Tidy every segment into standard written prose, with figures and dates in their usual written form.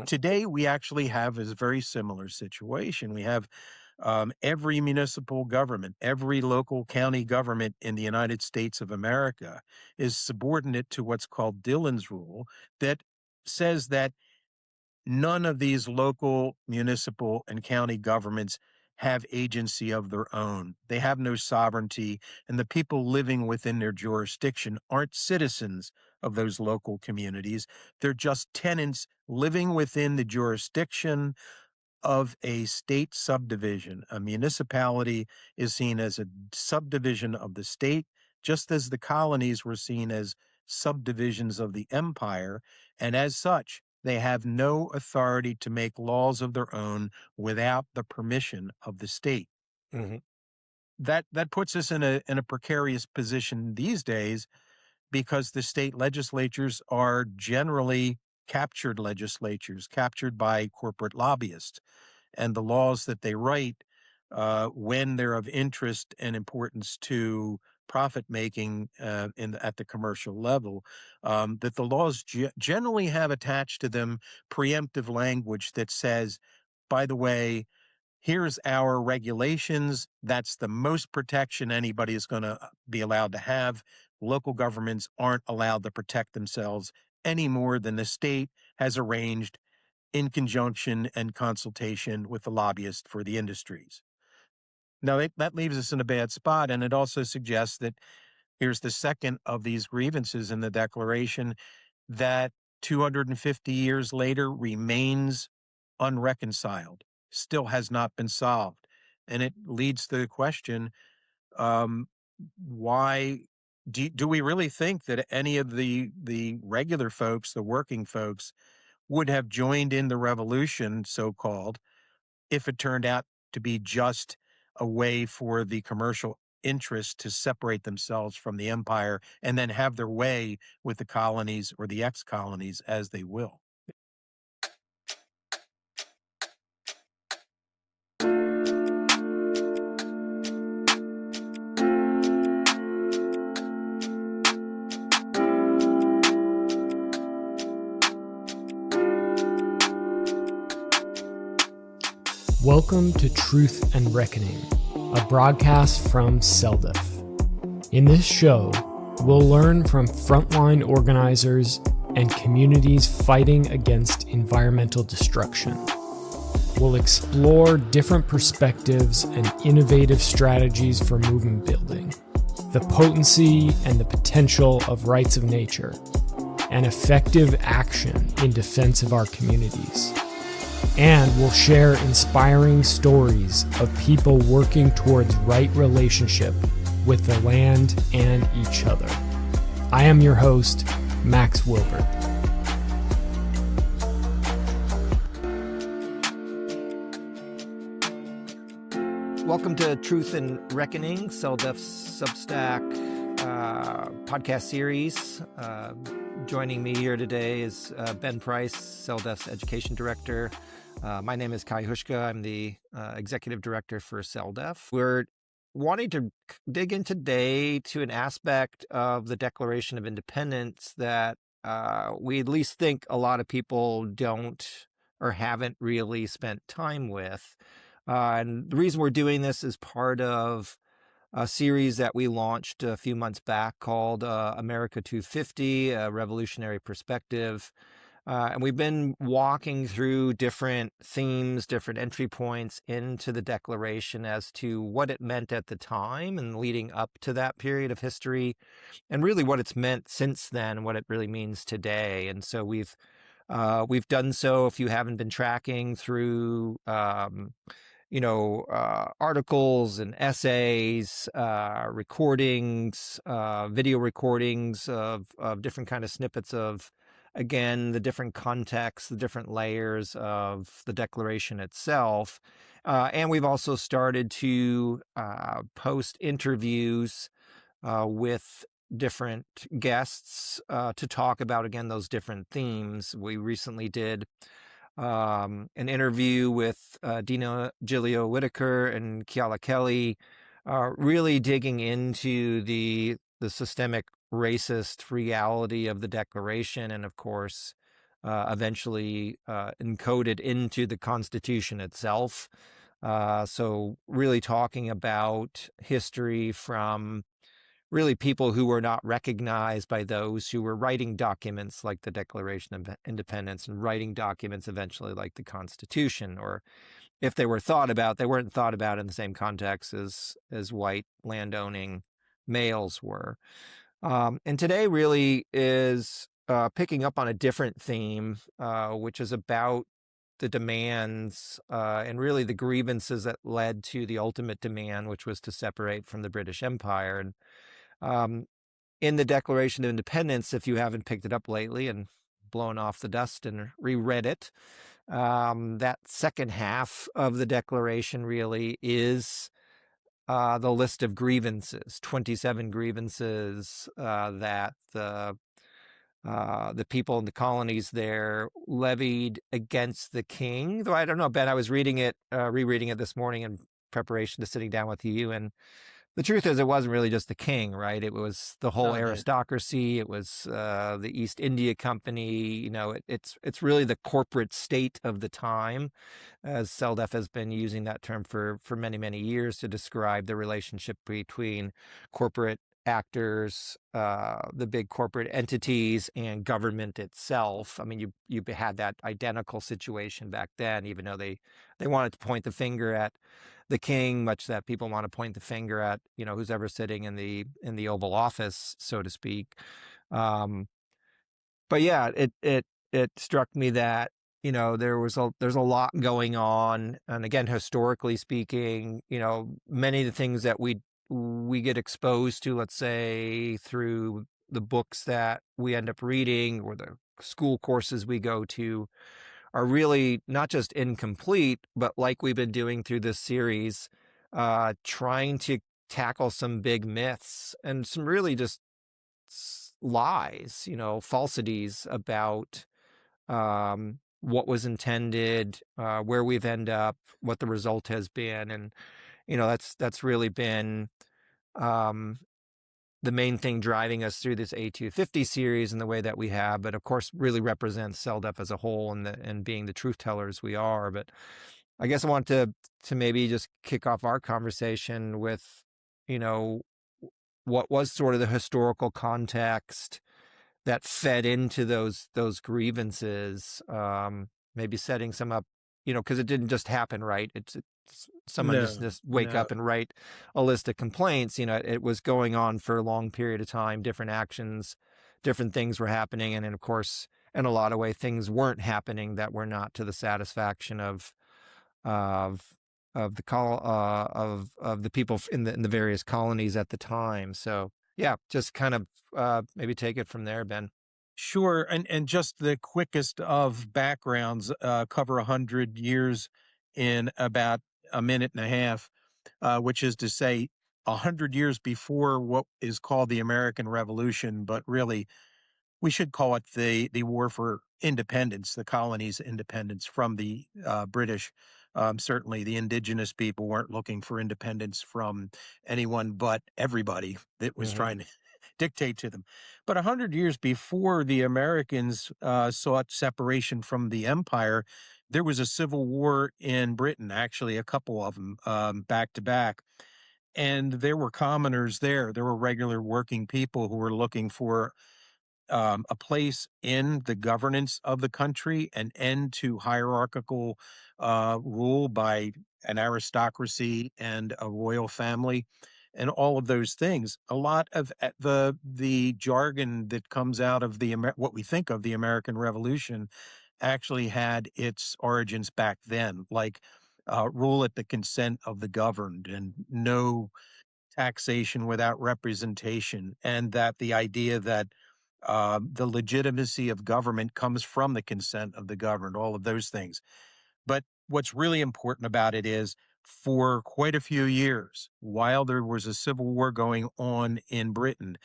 Today, we actually have a very similar situation. We have every municipal government, every local county government in the United States of America is subordinate to what's called Dillon's rule that says that none of these local, municipal, and county governments have agency of their own. They have no sovereignty, and the people living within their jurisdiction aren't citizens of those local communities. They're just tenants living within the jurisdiction of a state subdivision. A municipality is seen as a subdivision of the state, just as the colonies were seen as subdivisions of the empire. And as such, they have no authority to make laws of their own without the permission of the state. Mhm. That puts us in a precarious position these days because the state legislatures are generally captured legislatures, captured by corporate lobbyists, and the laws that they write, when they're of interest and importance to profit making at the commercial level, that the laws generally have attached to them preemptive language that says, by the way, here's our regulations. That's the most protection anybody is going to be allowed to have. Local governments aren't allowed to protect themselves any more than the state has arranged in conjunction and consultation with the lobbyist for the industries. Now, that leaves us in a bad spot, and it also suggests that here's the second of these grievances in the Declaration that 250 years later remains unreconciled, still has not been solved. And it leads to the question, um, why do we really think that any of the regular folks, the working folks, would have joined in the revolution, so-called, if it turned out to be just a way for the commercial interests to separate themselves from the empire and then have their way with the colonies or the ex-colonies as they will? Welcome to Truth and Reckoning, a broadcast from CELDF. In this show, we'll learn from frontline organizers and communities fighting against environmental destruction. We'll explore different perspectives and innovative strategies for movement building, the potency and the potential of rights of nature, and effective action in defense of our communities. And we'll share inspiring stories of people working towards right relationship with the land and each other. I am your host, Max Wilbert. Welcome to Truth and Reckoning, CELDF's Substack podcast series. Joining me here today is Ben Price, CELDF's Education Director. My name is Kai Hushka. I'm the Executive Director for CELDF. We're wanting to dig in today to an aspect of the Declaration of Independence that we at least think a lot of people don't or haven't really spent time with. And the reason we're doing this is part of a series that we launched a few months back called America 250, a Revolutionary Perspective. And we've been walking through different themes, different entry points into the Declaration as to what it meant at the time and leading up to that period of history, and really what it's meant since then and what it really means today. And so we've done so, if you haven't been tracking, through articles and essays, recordings, video recordings of different kind of snippets of, again, the different contexts, the different layers of the Declaration itself. And we've also started to post interviews with different guests to talk about, again, those different themes. We recently did an interview with Dina Gilio Whitaker and Kiala Kelly, really digging into the systemic racist reality of the Declaration, and of course eventually encoded into the Constitution itself. So really talking about history from really people who were not recognized by those who were writing documents like the Declaration of Independence and writing documents eventually like the Constitution, or if they were thought about, they weren't thought about in the same context as white landowning males were. And today really is picking up on a different theme, which is about the demands and really the grievances that led to the ultimate demand, which was to separate from the British Empire. And um, in the Declaration of Independence, if you haven't picked it up lately and blown off the dust and reread it, that second half of the Declaration really is the list of grievances, 27 grievances that the people in the colonies there levied against the king. Though I don't know, Ben, I was reading it, rereading it this morning in preparation to sitting down with you, and the truth is, it wasn't really just the king, right? It was the whole No, aristocracy. It was the East India Company. You know, it's really the corporate state of the time, as CELDF has been using that term for many years to describe the relationship between corporate actors, the big corporate entities, and government itself. I mean, you had that identical situation back then, even though they wanted to point the finger at the king, much that people want to point the finger at, you know, who's ever sitting in the Oval Office, so to speak. But yeah, it struck me that, you know, there's a lot going on, and again, historically speaking, you know, many of the things that we get exposed to, let's say through the books that we end up reading or the school courses we go to, are really not just incomplete, but like we've been doing through this series, trying to tackle some big myths and some really just lies, you know, falsities about what was intended, where we've ended up, what the result has been. And, you know, that's really been um, the main thing driving us through this A250 series in the way that we have, but of course really represents CELDF as a whole and being the truth tellers we are. But I guess I want to maybe just kick off our conversation with, you know, what was sort of the historical context that fed into those grievances, maybe setting some up, you know, because it didn't just happen, right? It's someone no, just wake no. up and write a list of complaints. You know, it was going on for a long period of time, different actions, different things were happening, and then of course, in a lot of ways, things weren't happening that were not to the satisfaction of of the people in the various colonies at the time. So yeah, just kind of maybe take it from there, Ben. Sure, and just the quickest of backgrounds, cover 100 years in about a minute and a half, which is to say 100 years before what is called the American Revolution, but really we should call it the War for Independence, the colonies' independence from the British. Certainly, the indigenous people weren't looking for independence from anyone but everybody that was Hmm. trying to dictate to them. But 100 years before the Americans sought separation from the empire, there was a civil war in Britain, actually, a couple of them back to back. And there were commoners there. There were regular working people who were looking for a place in the governance of the country, an end to hierarchical rule by an aristocracy and a royal family, and all of those things. A lot of the jargon that comes out of what we think of the American Revolution actually had its origins back then, like rule at the consent of the governed and no taxation without representation, and that the idea that the legitimacy of government comes from the consent of the governed, all of those things. But what's really important about it is for quite a few years, while there was a civil war going on in Britain,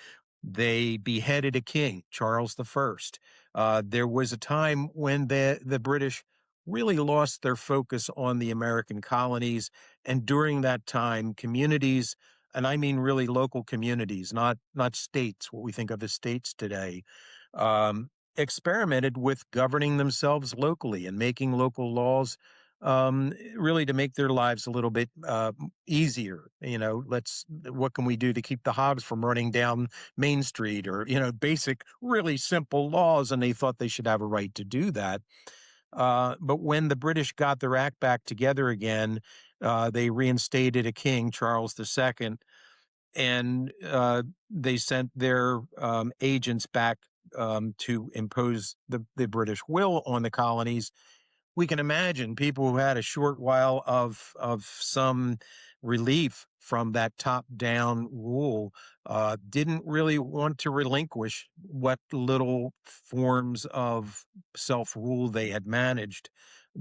they beheaded a king, Charles I. There was a time when the British really lost their focus on the American colonies. And during that time, communities, and I mean really local communities, not states, what we think of as states today, experimented with governing themselves locally and making local laws, really to make their lives a little bit easier. What can we do to keep the hogs from running down Main Street, or basic, really simple laws, and they thought they should have a right to do that. But when the British got their act back together again, they reinstated a king, Charles II, and they sent their agents back to impose the British will on the colonies. We can imagine people who had a short while of some relief from that top-down rule didn't really want to relinquish what little forms of self-rule they had managed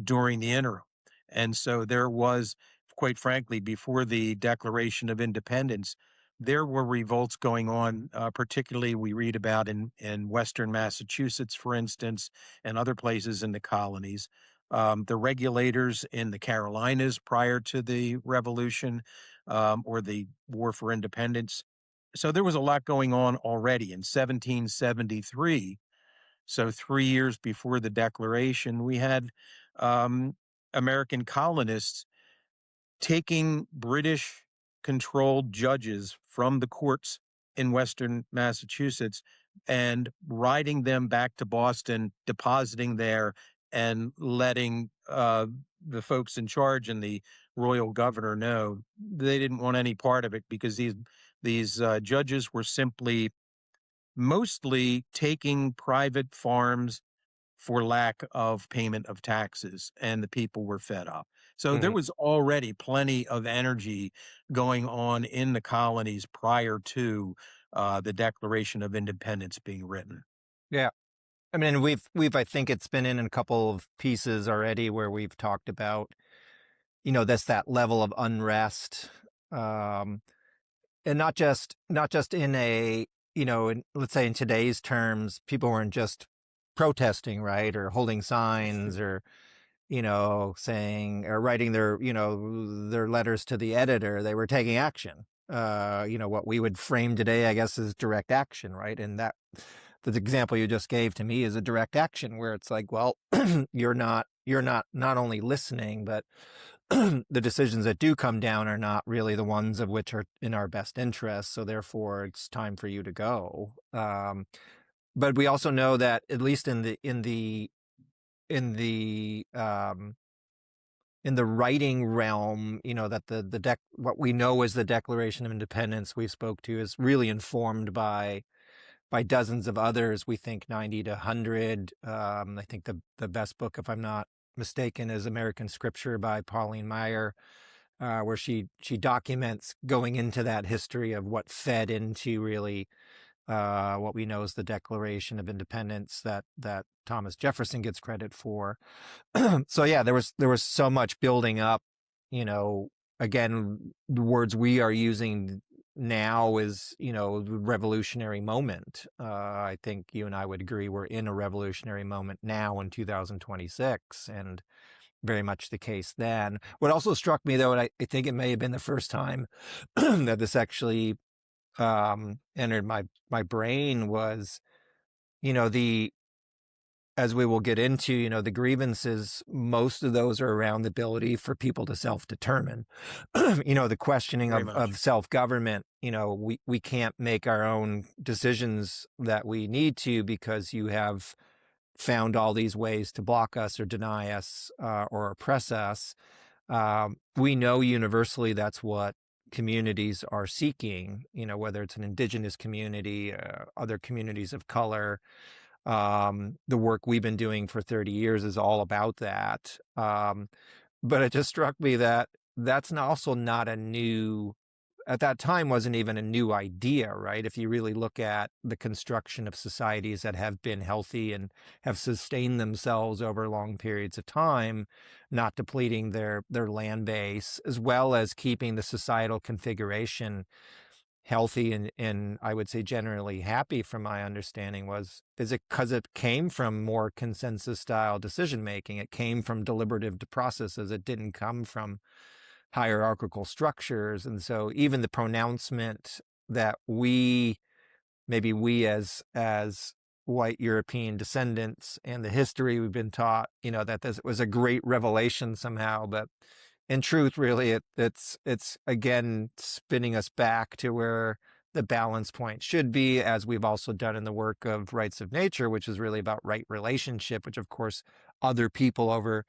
during the interim. And so there was, quite frankly, before the Declaration of Independence, there were revolts going on, particularly we read about in Western Massachusetts, for instance, and other places in the colonies. The regulators in the Carolinas prior to the Revolution, or the War for Independence. So there was a lot going on already in 1773. So 3 years before the Declaration, we had um, American colonists taking British controlled judges from the courts in Western Massachusetts and riding them back to Boston, depositing there, and letting the folks in charge and the royal governor know they didn't want any part of it, because these judges were simply mostly taking private farms for lack of payment of taxes, and the people were fed up. So there Mhm. was already plenty of energy going on in the colonies prior to the Declaration of Independence being written. Yeah. I mean, we've I think it's been in a couple of pieces already where we've talked about, that level of unrest, um, and not just in a, let's say in today's terms, people weren't just protesting, right, or holding signs, or saying or writing their letters to the editor. They were taking action. What we would frame today, I guess, is direct action, right? And the example you just gave to me is a direct action where it's like, well, you're not only listening, but the decisions that do come down are not really the ones of which are in our best interest. So therefore, it's time for you to go. But we also know that at least in the writing realm, that what we know as the Declaration of Independence we spoke to is really informed by dozens of others. We think 90 to 100. I think the best book, if I'm not mistaken, is American Scripture by Pauline Maier, where she documents going into that history of what fed into really what we know as the Declaration of Independence that Thomas Jefferson gets credit for. So yeah, there was so much building up. Again, the words we are using now is the revolutionary moment. I think you and I would agree we're in a revolutionary moment now in 2026, and very much the case then. What also struck me, though, and I think it may have been the first time that this actually entered my brain, was the as we will get into, the grievances, most of those are around the ability for people to self-determine. The questioning Very of much. self-government. We can't make our own decisions that we need to because you have found all these ways to block us or deny us or oppress us. We know universally that's what communities are seeking, whether it's an indigenous community, other communities of color. The work we've been doing for 30 years is all about that. But it just struck me that that's also not a new, at that time, wasn't even a new idea, right? If you really look at the construction of societies that have been healthy and have sustained themselves over long periods of time, not depleting their land base, as well as keeping the societal configuration healthy and I would say generally happy, from my understanding, is it because it came from more consensus style decision making. It came from deliberative processes. It didn't come from hierarchical structures. And so even the pronouncement that we as white European descendants and the history we've been taught, that this was a great revelation somehow. But in truth, really, it's again spinning us back to where the balance point should be, as we've also done in the work of Rights of Nature, which is really about right relationship, which of course other people over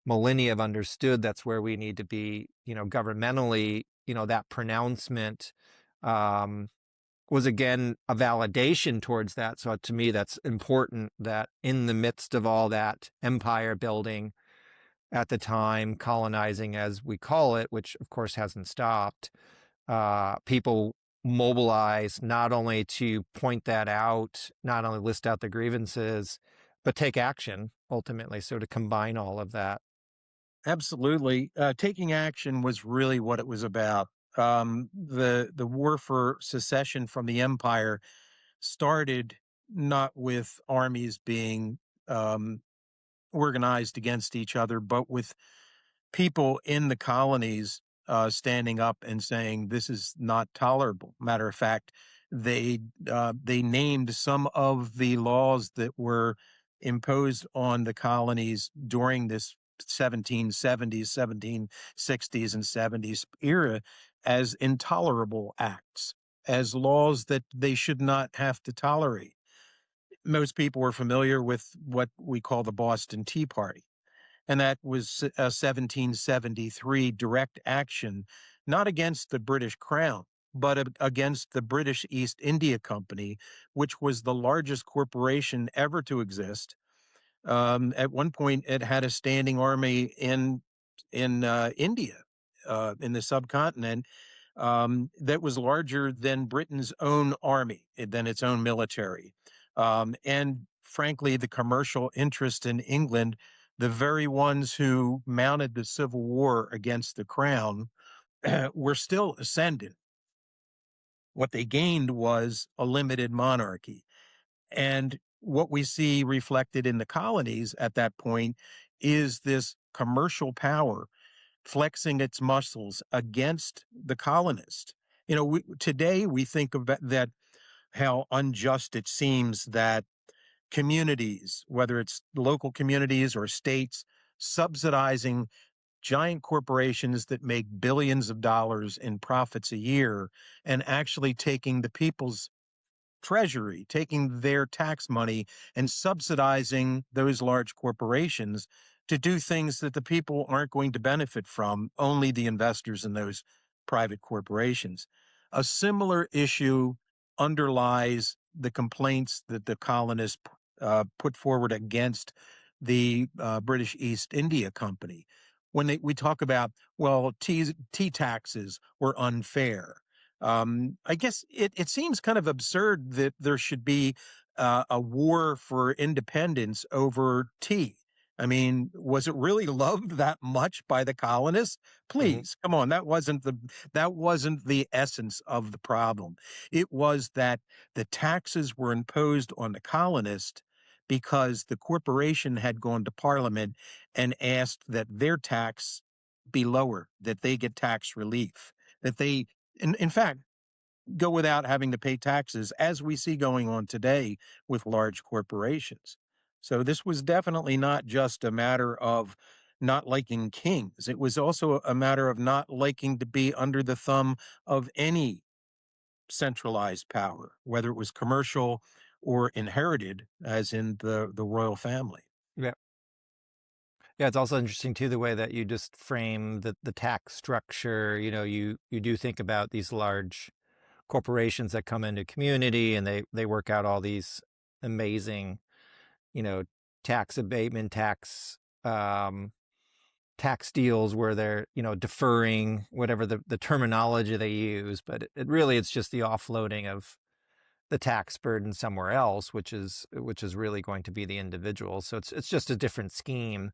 millennia have understood. That's where we need to be, governmentally. That pronouncement was again a validation towards that. So to me, that's important, that in the midst of all that empire building at the time, colonizing as we call it, which of course hasn't stopped, people mobilize not only to point that out, not only list out the grievances, but take action ultimately. So to combine all of that. Absolutely. Taking action was really what it was about. The war for secession from the empire started not with armies being um, organized against each other, but with people in the colonies standing up and saying this is not tolerable. Matter of fact, they named some of the laws that were imposed on the colonies during this 1770s, 1760s, and 70s era as intolerable acts, as laws that they should not have to tolerate. Most people were familiar with what we call the Boston Tea Party, and that was a 1773 direct action, not against the British Crown, but against the British East India Company, which was the largest corporation ever to exist. At one point, it had a standing army in India, in the subcontinent, that was larger than Britain's own army, than its own military. And frankly, the commercial interest in England, the very ones who mounted the Civil War against the crown, were still ascendant. What they gained was a limited monarchy. And what we see reflected in the colonies at that point is this commercial power flexing its muscles against the colonists. Today we think of that, how unjust it seems that communities, whether it's local communities or states, subsidizing giant corporations that make billions of dollars in profits a year and actually taking the people's treasury, taking their tax money and subsidizing those large corporations to do things that the people aren't going to benefit from, only the investors in those private corporations. A similar issue underlies the complaints that the colonists put forward against the British East India Company. When we talk about, well, tea taxes were unfair. I guess it seems kind of absurd that there should be a war for independence over tea. I mean, was it really loved that much by the colonists? Mhm. Please, come on. That wasn't the essence of the problem. It was that the taxes were imposed on the colonist because the corporation had gone to Parliament and asked that their tax be lower, that they get tax relief, that they, in fact, go without having to pay taxes, as we see going on today with large corporations. So this was definitely not just a matter of not liking kings. It was also a matter of not liking to be under the thumb of any centralized power, whether it was commercial or inherited, as in the royal family. Yeah. Yeah, it's also interesting too the way that you just frame the tax structure. You do think about these large corporations that come into community and they work out all these amazing, you know, tax abatement, um, tax deals where they're, deferring whatever the terminology they use, but it really it's just the offloading of the tax burden somewhere else, which is really going to be the individual. So it's just a different scheme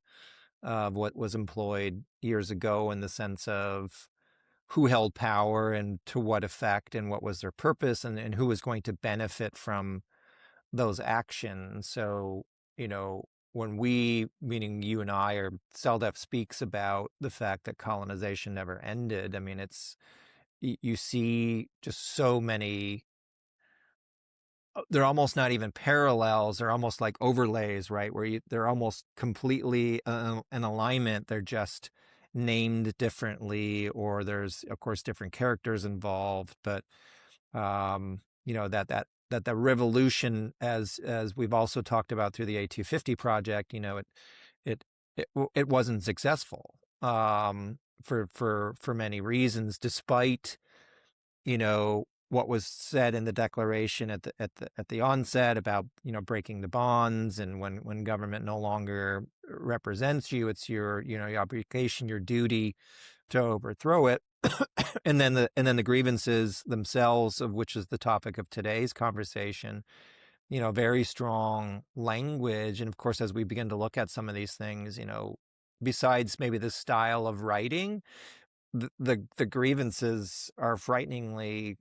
of what was employed years ago in the sense of who held power and to what effect and what was their purpose and who was going to benefit from those actions. So, when we, meaning you and I, or CELDF speaks about the fact that colonization never ended, I mean, you see just so many they're almost not even parallels. They're almost like overlays, right? They're almost completely in alignment. They're just named differently, or there's of course different characters involved. But that the revolution, as we've also talked about through the A250 project, it it wasn't successful for many reasons, despite what was said in the declaration at the onset about breaking the bonds, and when government no longer represents you, it's your your obligation, your duty to overthrow it. And then the grievances themselves, of which is the topic of today's conversation, very strong language. And of course, as we begin to look at some of these things, besides maybe the style of writing, the grievances are frighteningly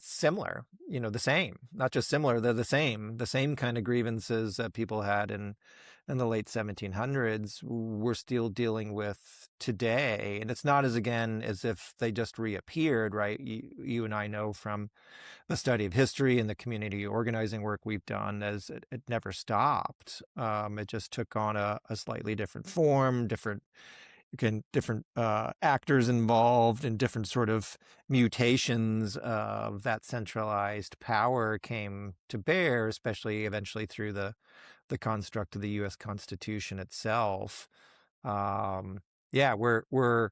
similar, the same, not just similar, they're the same kind of grievances that people had in the late 1700s, we're still dealing with today. And it's not as if they just reappeared, right? You and I know from the study of history and the community organizing work we've done, as it never stopped. It just took on a slightly different form, different actors involved, and different sort of mutations of that centralized power came to bear, especially eventually through the construct of the U.S. Constitution itself. Yeah, we're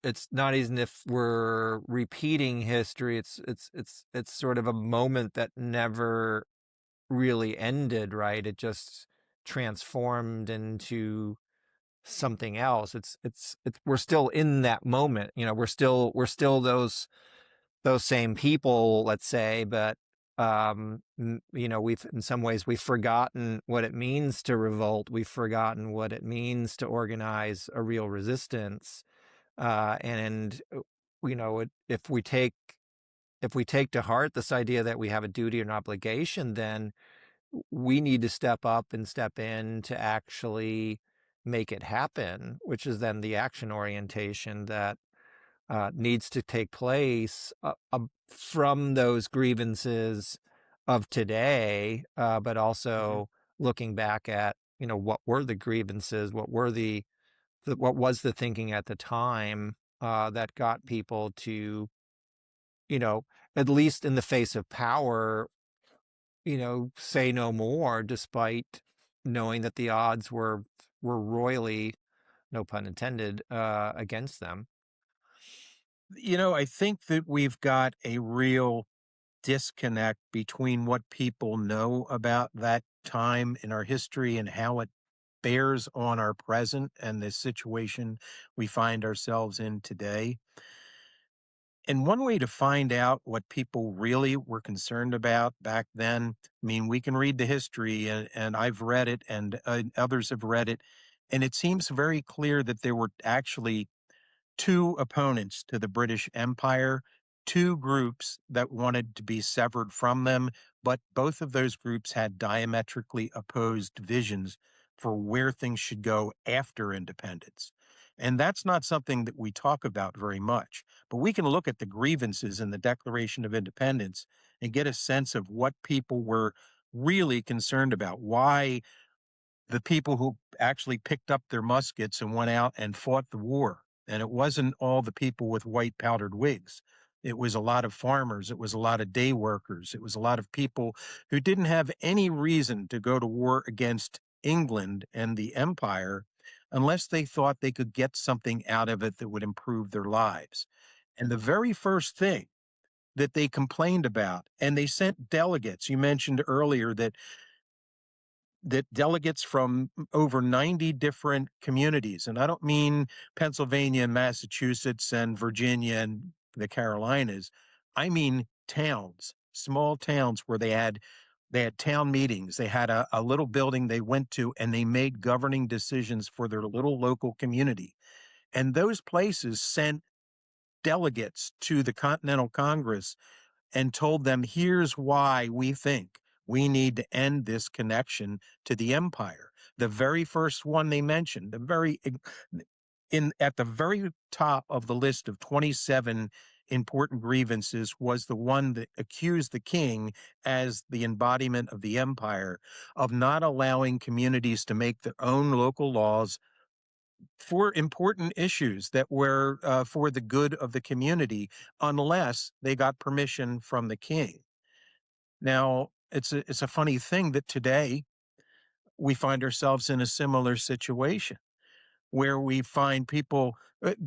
it's not as if we're repeating history. It's sort of a moment that never really ended, right? It just transformed into something else. It's we're still in that moment. We're still those same people, let's say, but we've, in some ways, we've forgotten what it means to revolt. We've forgotten what it means to organize a real resistance. And if we take to heart this idea that we have a duty and obligation, then we need to step up and step in to actually make it happen, which is then the action orientation that needs to take place from those grievances of today, but also looking back at what were the grievances, what was the thinking at the time that got people to at least in the face of power, say no more, despite knowing that the odds were royally, no pun intended, against them. I think that we've got a real disconnect between what people know about that time in our history and how it bears on our present and the situation we find ourselves in today. And one way to find out what people really were concerned about back then, I mean, we can read the history, and I've read it, and others have read it, and it seems very clear that there were actually two opponents to the British Empire, two groups that wanted to be severed from them, but both of those groups had diametrically opposed visions for where things should go after independence. And that's not something that we talk about very much. But we can look at the grievances in the Declaration of Independence and get a sense of what people were really concerned about, why the people who actually picked up their muskets and went out and fought the war. And it wasn't all the people with white powdered wigs. It was a lot of farmers. It was a lot of day workers. It was a lot of people who didn't have any reason to go to war against England and the empire unless they thought they could get something out of it that would improve their lives. And the very first thing that they complained about, and they sent delegates, you mentioned earlier that delegates from over 90 different communities. And I don't mean Pennsylvania and Massachusetts and Virginia and the Carolinas. I mean towns, small towns where they had town meetings. They had a little building they went to, and they made governing decisions for their little local community. And those places sent delegates to the Continental Congress and told them, here's why we think we need to end this connection to the empire. The very first one they mentioned, at the very top of the list of 27 important grievances was the one that accused the king, as the embodiment of the empire, of not allowing communities to make their own local laws for important issues that were for the good of the community, unless they got permission from the king. Now, it's a funny thing that today we find ourselves in a similar situation where we find people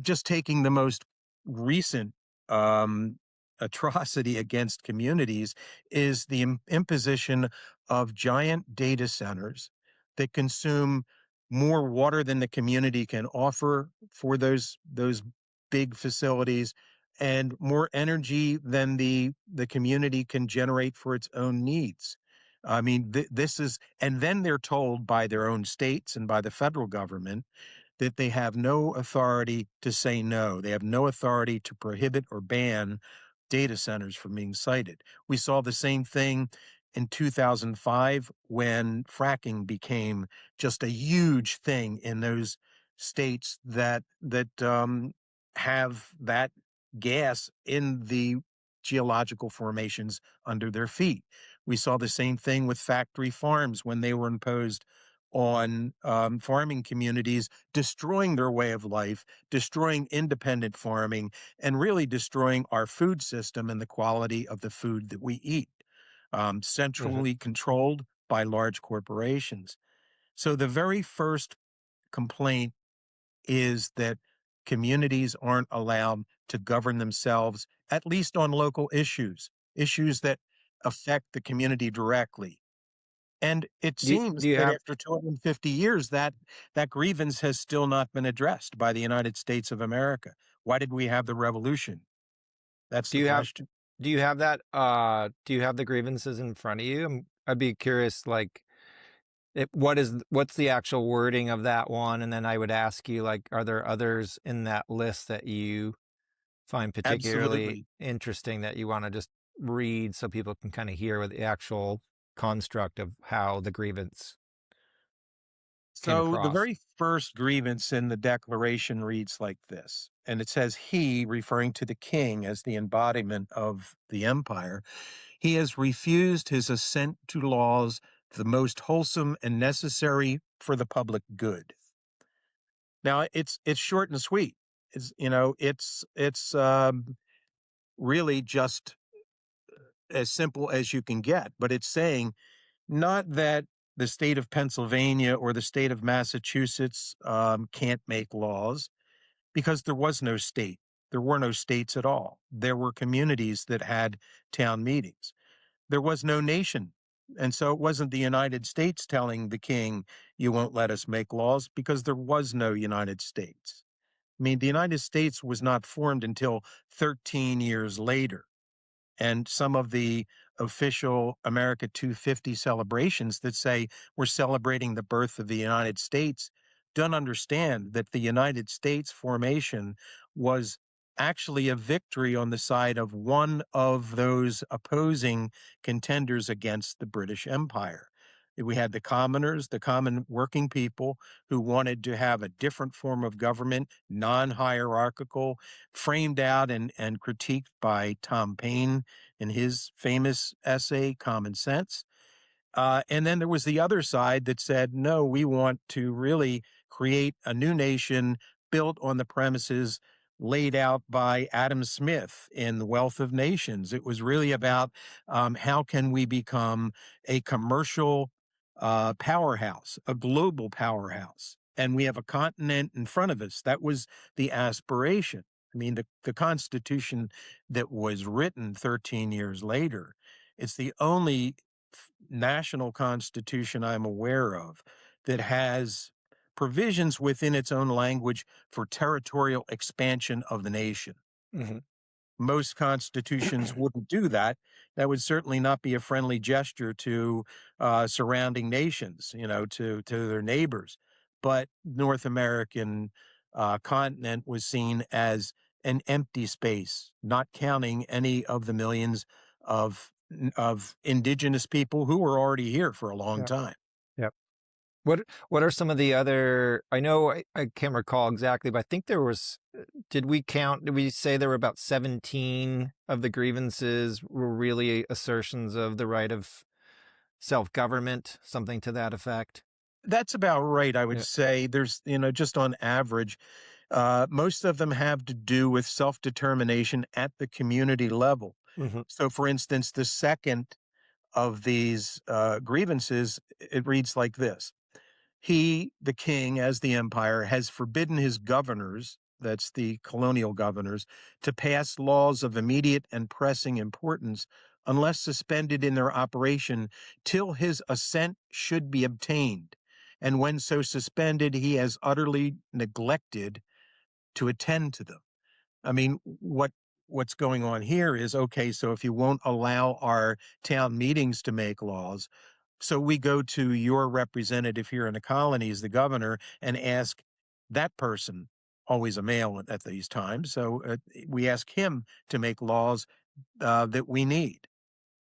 just taking the most recent um, atrocity against communities is the imposition of giant data centers that consume more water than the community can offer for those big facilities, and more energy than the community can generate for its own needs. I mean, this is, and then they're told by their own states and by the federal government that they have no authority to say no. They have no authority to prohibit or ban data centers from being sited. We saw the same thing in 2005 when fracking became just a huge thing in those states that have that gas in the geological formations under their feet. We saw the same thing with factory farms when they were imposed on farming communities, destroying their way of life, destroying independent farming, and really destroying our food system and the quality of the food that we eat, Hmm. centrally controlled by large corporations. So the very first complaint is that communities aren't allowed to govern themselves, at least on local issues that affect the community directly. And it Do seems you that have after 250 years, that grievance has still not been addressed by the United States of America. Why did we have the revolution? That's do the you have question. do you have that do you have the grievances in front of you? I'd be curious, like, what's the actual wording of that one? And then I would ask you, like, are there others in that list that you find particularly Absolutely. interesting that you want to just read so people can kind of hear what the actual construct of how the grievance came So the across? very first grievance in the Declaration reads like this, and it says, "He," referring to the king as the embodiment of the empire, "he has refused his assent to laws the most wholesome and necessary for the public good." Now it's short and sweet. It's really just as simple as you can get, but it's saying not that the state of Pennsylvania or the state of Massachusetts can't make laws, because there was no state. There were no states at all. There were communities that had town meetings. There was no nation. And so it wasn't the United States telling the king, you won't let us make laws, because there was no United States. I mean, the United States was not formed until 13 years later. And some of the official America 250 celebrations that say we're celebrating the birth of the United States don't understand that the United States formation was actually a victory on the side of one of those opposing contenders against the British Empire. We had the commoners, the common working people, who wanted to have a different form of government, non hierarchical, framed out and critiqued by Tom Paine in his famous essay, Common Sense. And then there was the other side that said, no, we want to really create a new nation built on the premises laid out by Adam Smith in The Wealth of Nations. It was really about how can we become a commercial powerhouse, a global powerhouse. And we have a continent in front of us. That was the aspiration. I mean, the Constitution that was written 13 years later, it's the only national constitution I'm aware of that has provisions within its own language for territorial expansion of the nation. Hmm. Most constitutions wouldn't do that. That would certainly not be a friendly gesture to surrounding nations, to their neighbors. But North American continent was seen as an empty space, not counting any of the millions of indigenous people who were already here for a long Yeah. time. Yep. What are some of the other? I know I can't recall exactly, but I think there was. Did we count? Did we say there were about 17 of the grievances were really assertions of the right of self-government, something to that effect? That's about right, I would Yeah. say. There's, just on average, most of them have to do with self-determination at the community level. Hmm. So, for instance, the second of these grievances, it reads like this: He, the king, as the empire, has forbidden his governors, that's the colonial governors, to pass laws of immediate and pressing importance unless suspended in their operation till his assent should be obtained. And when so suspended, he has utterly neglected to attend to them. I mean, what's going on here is, okay, so if you won't allow our town meetings to make laws, so we go to your representative here in the colonies, the governor, and ask that person, always a male at these times, so we ask him to make laws that we need.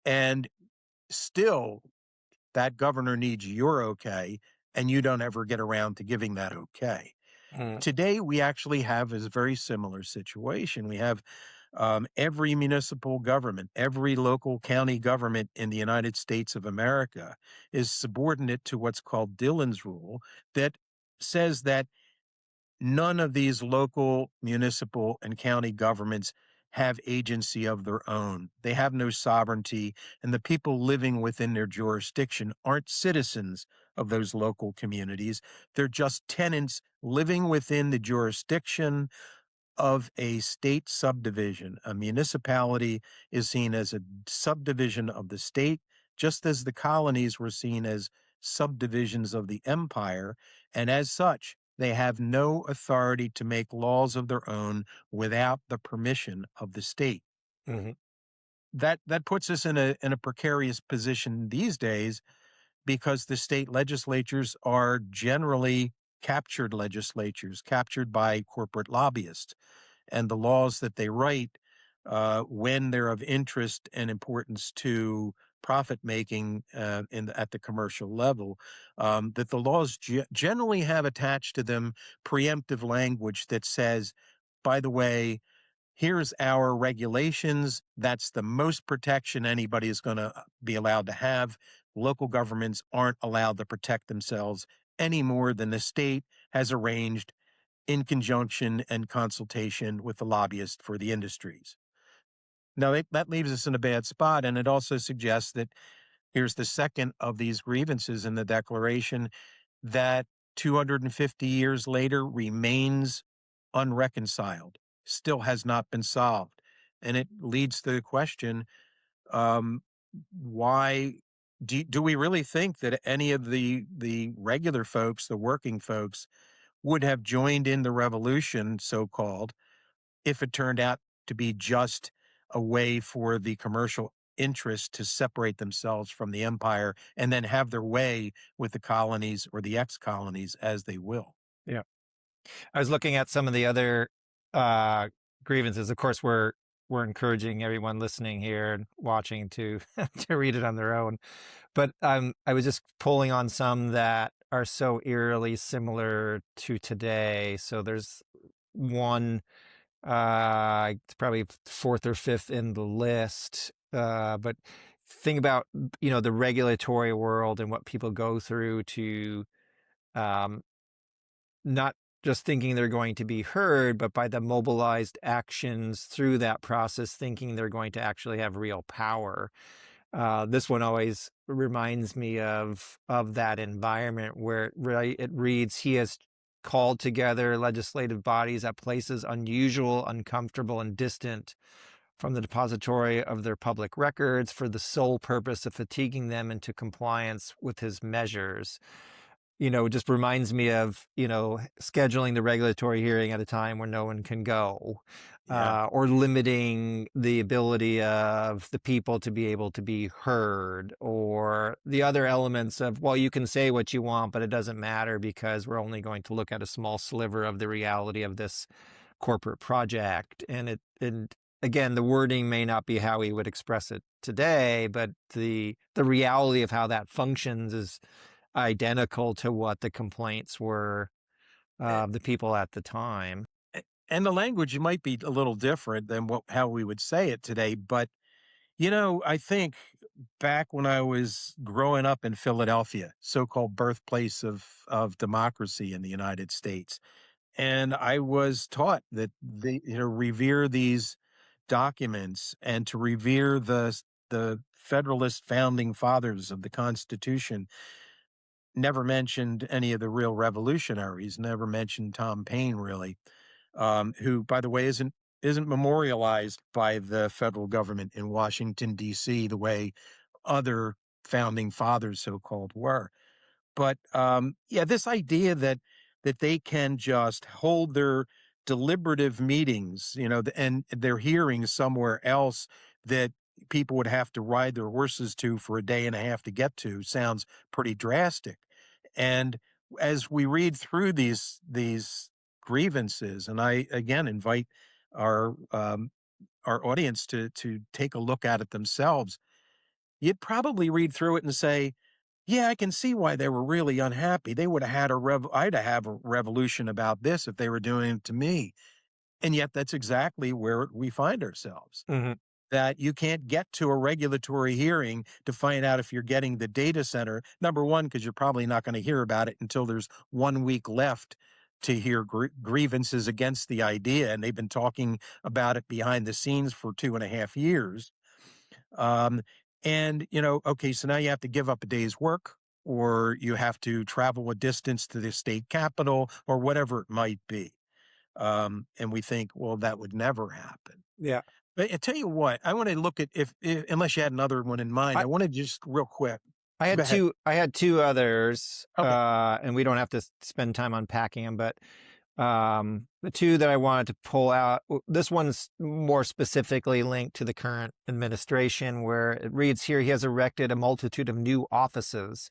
And still, that governor needs your okay, and you don't ever get around to giving that okay. Mm. Today, we actually have a very similar situation. We have every municipal government, every local county government in the United States of America is subordinate to what's called Dillon's Rule, that says that none of these local, municipal, and county governments have agency of their own. They have no sovereignty, and the people living within their jurisdiction aren't citizens of those local communities. They're just tenants living within the jurisdiction of a state subdivision. A municipality is seen as a subdivision of the state, just as the colonies were seen as subdivisions of the empire, and as such, they have no authority to make laws of their own without the permission of the state. Hmm. That puts us in a precarious position these days because the state legislatures are generally captured legislatures, captured by corporate lobbyists, and the laws that they write, when they're of interest and importance to profit making at the commercial level, that the laws generally have attached to them preemptive language that says, by the way, here's our regulations. That's the most protection anybody is going to be allowed to have. Local governments aren't allowed to protect themselves any more than the state has arranged in conjunction and consultation with the lobbyist for the industries. Now, that leaves us in a bad spot, and it also suggests that here's the second of these grievances in the Declaration that 250 years later remains unreconciled, still has not been solved. And it leads to the question, um, why do we really think that any of the regular folks, the working folks, would have joined in the revolution, so-called, if it turned out to be just a way for the commercial interests to separate themselves from the empire and then have their way with the colonies or the ex-colonies as they will. Yeah. I was looking at some of the other uh, grievances. Of course, we're encouraging everyone listening here and watching to to read it on their own. But I was just pulling on some that are so eerily similar to today. So there's one, it's probably fourth or fifth in the list. But think about, the regulatory world and what people go through to um, not just thinking they're going to be heard, but by the mobilized actions through that process, thinking they're going to actually have real power. This one always reminds me of that environment where it reads, he has called together legislative bodies at places unusual, uncomfortable, and distant from the depository of their public records for the sole purpose of fatiguing them into compliance with his measures. It just reminds me of, scheduling the regulatory hearing at a time where no one can go, Yeah. or limiting the ability of the people to be able to be heard, or the other elements of, well, you can say what you want, but it doesn't matter because we're only going to look at a small sliver of the reality of this corporate project. And again, the wording may not be how we would express it today, but the reality of how that functions is identical to what the complaints were of the people at the time. And the language might be a little different than how we would say it today, but, I think back when I was growing up in Philadelphia, so-called birthplace of democracy in the United States, and I was taught that revere these documents and to revere the Federalist founding fathers of the Constitution. Never mentioned any of the real revolutionaries, never mentioned Tom Paine really, who, by the way, isn't memorialized by the federal government in Washington, D.C., the way other founding fathers, so-called, were. But yeah, this idea that they can just hold their deliberative meetings, and their hearings somewhere else that people would have to ride their horses to for a day and a half to get to sounds pretty drastic. And as we read through these grievances, and I again invite our our audience to take a look at it themselves, you'd probably read through it and say, yeah, I can see why they were really unhappy. They would have had I'd have a revolution about this if they were doing it to me. And yet that's exactly where we find ourselves. Mhm. That you can't get to a regulatory hearing to find out if you're getting the data center. Number one, because you're probably not going to hear about it until there's 1 week left to hear grievances against the idea. And they've been talking about it behind the scenes for 2.5 years. Um, okay, so now you have to give up a day's work, or you have to travel a distance to the state capital, or whatever it might be. And we think, well, that would never happen. Yeah. But I tell you what, I want to look at if unless you had another one in mind, I I want to just real quick. I Go had ahead. two others, Okay. and we don't have to spend time unpacking them, but the two that I wanted to pull out, this one's more specifically linked to the current administration, where it reads here, he has erected a multitude of new offices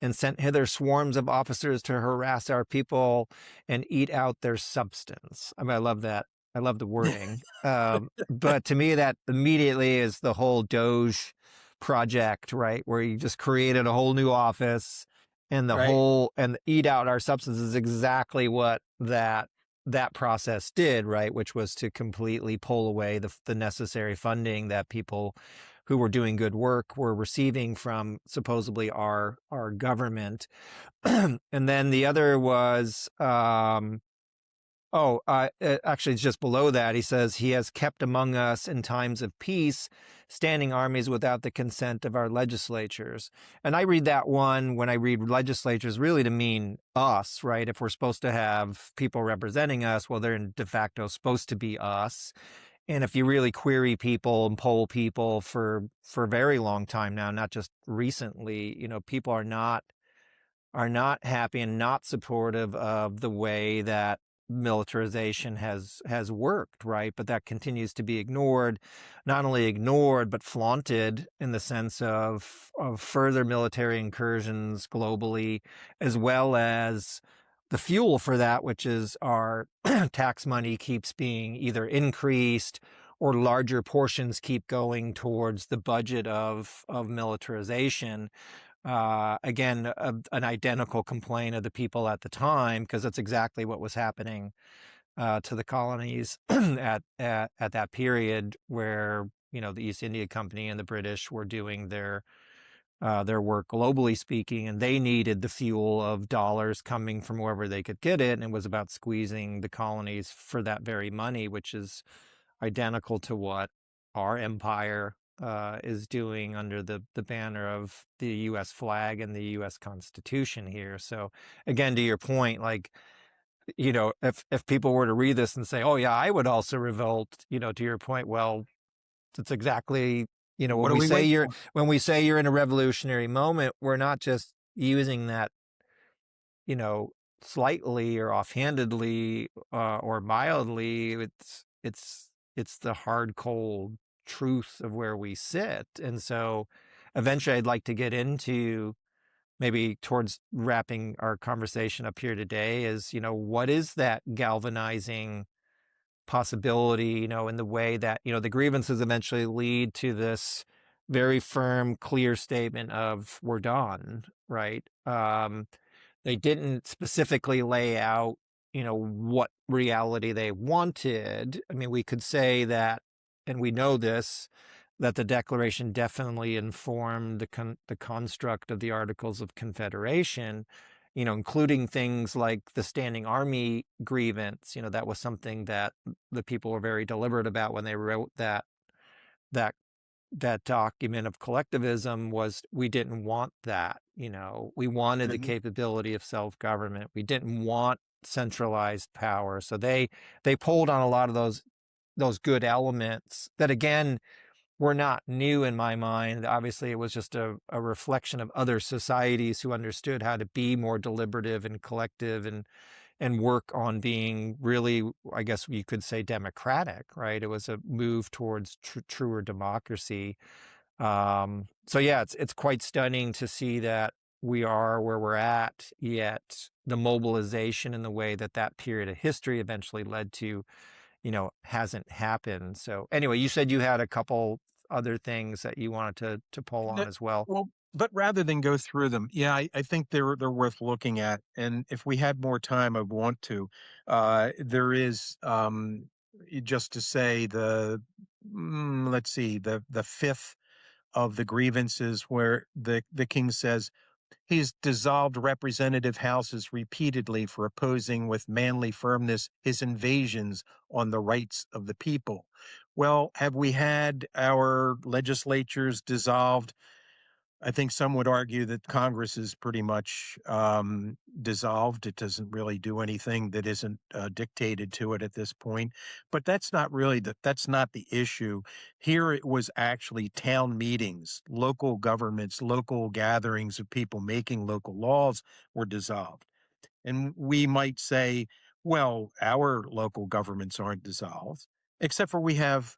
and sent hither swarms of officers to harass our people and eat out their substance. I mean, I love that. I love the wording. But to me, that immediately is the whole Doge project, right? Where you just created a whole new office and Right. and eat out our substance is exactly what that process did, right? Which was to completely pull away the necessary funding that people who were doing good work were receiving from supposedly our government. And then the other was actually, it's just below that. He says, he has kept among us in times of peace standing armies without the consent of our legislatures. And I read that one, when I read legislatures, really to mean us, right? If we're supposed to have people representing us, well, they're de facto supposed to be us. And if you really query people and poll people for a very long time now, not just recently, people are not happy and not supportive of the way that militarization has worked, right? But that continues to be ignored, not only ignored, but flaunted in the sense of further military incursions globally, as well as the fuel for that, which is our tax money keeps being either increased or larger portions keep going towards the budget of militarization. Again, an identical complaint of the people at the time, because that's exactly what was happening to the colonies at that period, where the East India Company and the British were doing their work globally speaking, and they needed the fuel of dollars coming from wherever they could get it, and it was about squeezing the colonies for that very money, which is identical to what our empire is doing under the banner of the U.S. flag and the U.S. Constitution here. So again, to your point, like, if people were to read this and say, oh yeah, I would also revolt, to your point, well, it's exactly, What are we waiting for? when we say you're in a revolutionary moment, we're not just using that, you know, slightly or offhandedly or mildly. It's the hard, cold truth of where we sit. And so eventually I'd like to get into, maybe towards wrapping our conversation up here today, is, what is that galvanizing possibility, in the way that, the grievances eventually lead to this very firm, clear statement of we're done, right? They didn't specifically lay out, what reality they wanted. I mean, we could say that, and we know this, that the Declaration definitely informed the construct of the Articles of Confederation, including things like the standing army grievance. That was something that the people were very deliberate about when they wrote that that document of collectivism. Was we didn't want that. We wanted the Mhm. capability of self-government. We didn't want centralized power. So they pulled on a lot of those good elements that, again, were not new in my mind. Obviously, it was just a reflection of other societies who understood how to be more deliberative and collective, and work on being really, I guess you could say, democratic, right? It was a move towards truer democracy. So yeah, it's quite stunning to see that we are where we're at, yet the mobilization in the way that period of history eventually led to, hasn't happened. So anyway, you said you had a couple other things that you wanted to pull on That- as well. Well, but rather than go through them, yeah, I think they're worth looking at. And if we had more time, I want to. There is just to say let's see, the fifth of the grievances where the king says he's dissolved representative houses repeatedly for opposing with manly firmness his invasions on the rights of the people. Well, have we had our legislatures dissolved? I think some would argue that Congress is pretty much dissolved. It doesn't really do anything that isn't dictated to it at this point. But that's not the issue. Here it was actually town meetings, local governments, local gatherings of people making local laws were dissolved. And we might say, well, our local governments aren't dissolved, except for we have,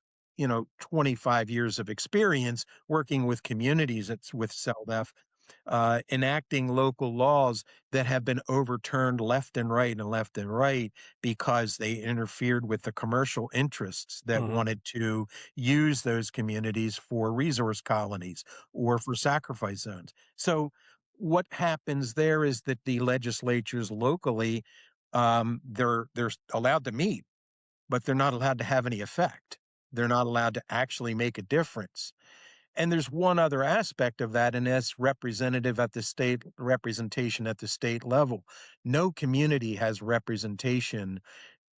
25 years of experience working with communities with CELDF, enacting local laws that have been overturned left and right because they interfered with the commercial interests that Hmm. wanted to use those communities for resource colonies or for sacrifice zones. So what happens there is that the legislatures locally, they're allowed to meet, but they're not allowed to have any effect. They're not allowed to actually make a difference. And there's one other aspect of that, and that's representation at the state level. No community has representation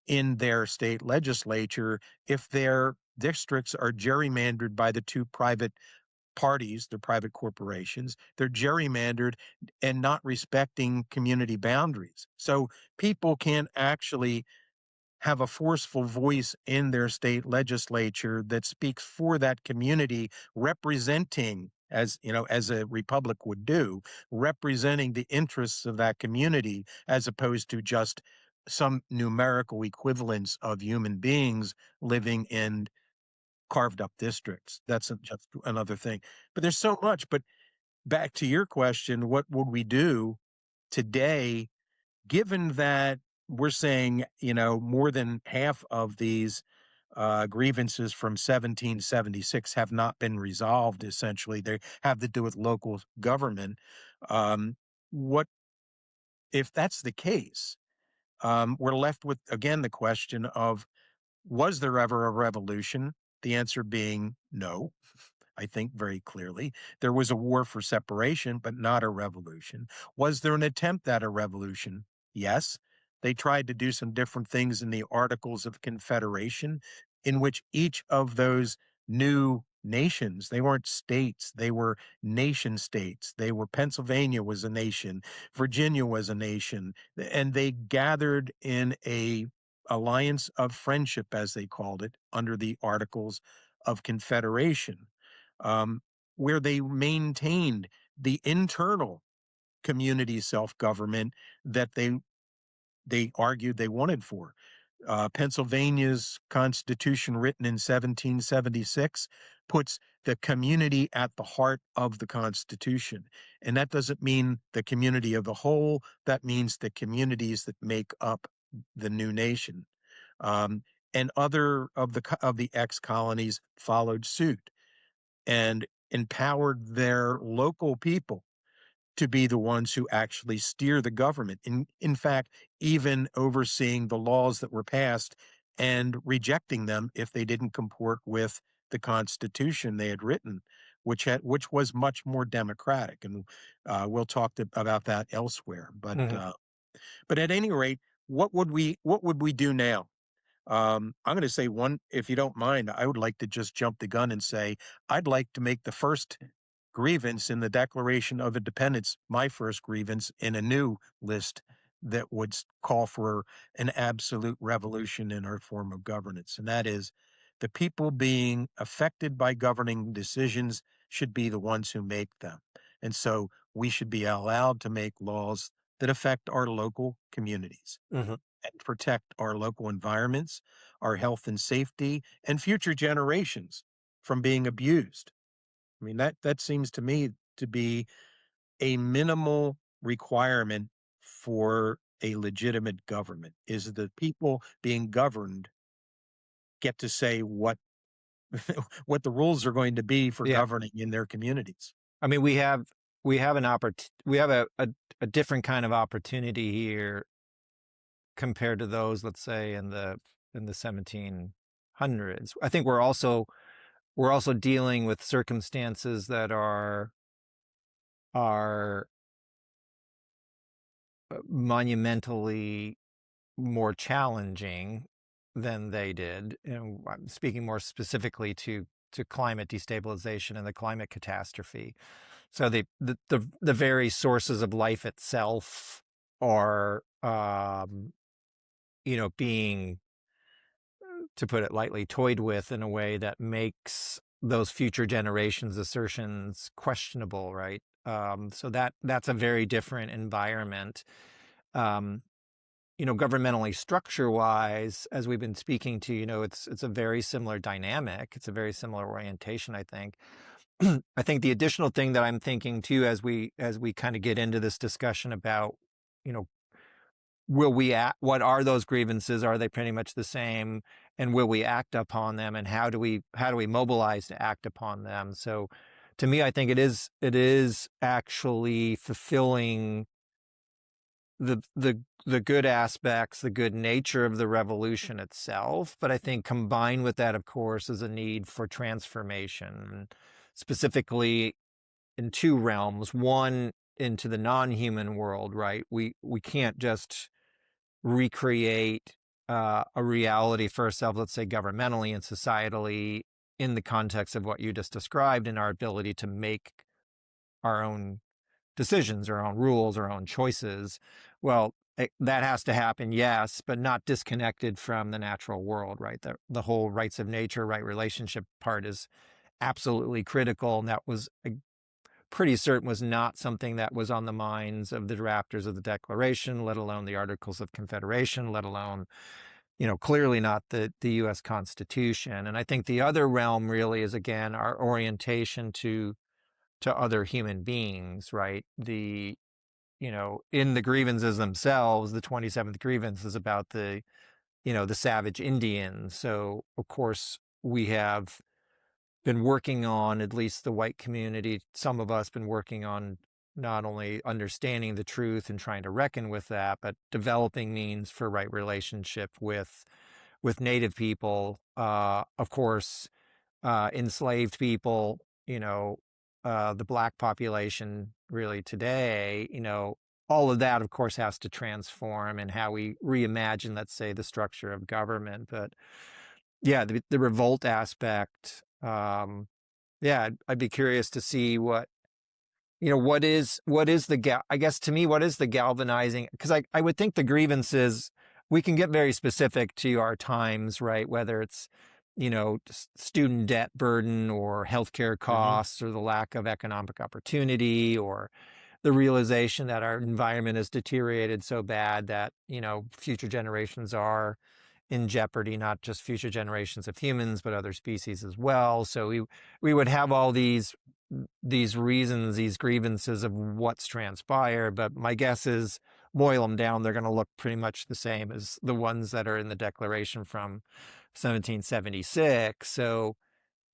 in their state legislature if their districts are gerrymandered by the two private parties, the private corporations. They're gerrymandered and not respecting community boundaries. So people can't actually have a forceful voice in their state legislature that speaks for that community, representing, as a republic would do, representing the interests of that community, as opposed to just some numerical equivalence of human beings living in carved up districts. That's just another thing. But there's so much. But back to your question, what would we do today, given that we're saying, more than half of these grievances from 1776 have not been resolved, essentially? They have to do with local government. What if that's the case? We're left with, again, the question of, was there ever a revolution? The answer being no. I think very clearly. There was a war for separation, but not a revolution. Was there an attempt at a revolution? Yes. They tried to do some different things in the Articles of Confederation, in which each of those new nations, they weren't states, they were nation states. They were Pennsylvania was a nation, Virginia was a nation, and they gathered in a alliance of friendship, as they called it, under the Articles of Confederation, um, where they maintained the internal community self-government that they argued they wanted for. Pennsylvania's Constitution, written in 1776, puts the community at the heart of the Constitution. And that doesn't mean the community of the whole. That means the communities that make up the new nation. Um, and other of the ex colonies followed suit. And empowered their local people to be the ones who actually steer the government. In fact, even overseeing the laws that were passed and rejecting them if they didn't comport with the Constitution they had written, which was much more democratic. And we'll talk about that elsewhere. Hmm. But at any rate, what would we do now? I'm going to say one, if you don't mind, I would like to just jump the gun and say I'd like to make the first grievance in the Declaration of Independence my first grievance in a new list that would call for an absolute revolution in our form of governance. And that is the people being affected by governing decisions should be the ones who make them. And so we should be allowed to make laws that affect our local communities Hmm. and protect our local environments, our health and safety, and future generations from being abused. I mean, that seems to me to be a minimal requirement for a legitimate government, is the people being governed get to say what what the rules are going to be for Yeah. governing in their communities. I mean, we have a different kind of opportunity here compared to those, let's say, in the 1700s. I think we're also dealing with circumstances that are monumentally more challenging than they did. And I'm speaking more specifically to climate destabilization and the climate catastrophe. So the very sources of life itself are being, to put it lightly, toyed with in a way that makes those future generations' assertions questionable, right? So that's a very different environment. Um, Governmentally, structure-wise, as we've been speaking to, it's a very similar dynamic. It's a very similar orientation, I think. I think the additional thing that I'm thinking too, as we kind of get into this discussion about, you know, what are those grievances? Are they pretty much the same? And will we act upon them? And how do we mobilize to act upon them? So to me, I think it is actually fulfilling the good aspects, the good nature of the revolution itself. But I think combined with that, of course, is a need for transformation, specifically in two realms. One, into the non-human world, right? We can't just recreate a reality for ourselves, let's say governmentally and societally, in the context of what you just described, in our ability to make our own decisions, our own rules, our own choices. Well, that has to happen, yes, but not disconnected from the natural world, right? The whole rights of nature, right relationship part is absolutely critical. And that was pretty certain was not something that was on the minds of the drafters of the Declaration, let alone the Articles of Confederation, let alone, clearly not the U.S. Constitution. And I think the other realm really is, again, our orientation to other human beings, right? In the grievances themselves, the 27th grievance is about the savage Indians. So, of course, we have been working on, at least the white community, some of us been working on not only understanding the truth and trying to reckon with that, but developing means for right relationship with Native people, of course, enslaved people, the Black population really today, all of that, of course, has to transform in how we reimagine, let's say, the structure of government. But yeah, the revolt aspect, yeah, I'd be curious to see what is I guess to me, what is the galvanizing? Because I would think the grievances, we can get very specific to our times, right? Whether it's, student debt burden or healthcare Hmm. costs or the lack of economic opportunity or the realization that our environment has deteriorated so bad that, future generations are in jeopardy, not just future generations of humans, but other species as well. So we would have all these reasons, these grievances of what's transpired. But my guess is, boil them down, they're going to look pretty much the same as the ones that are in the Declaration from 1776. So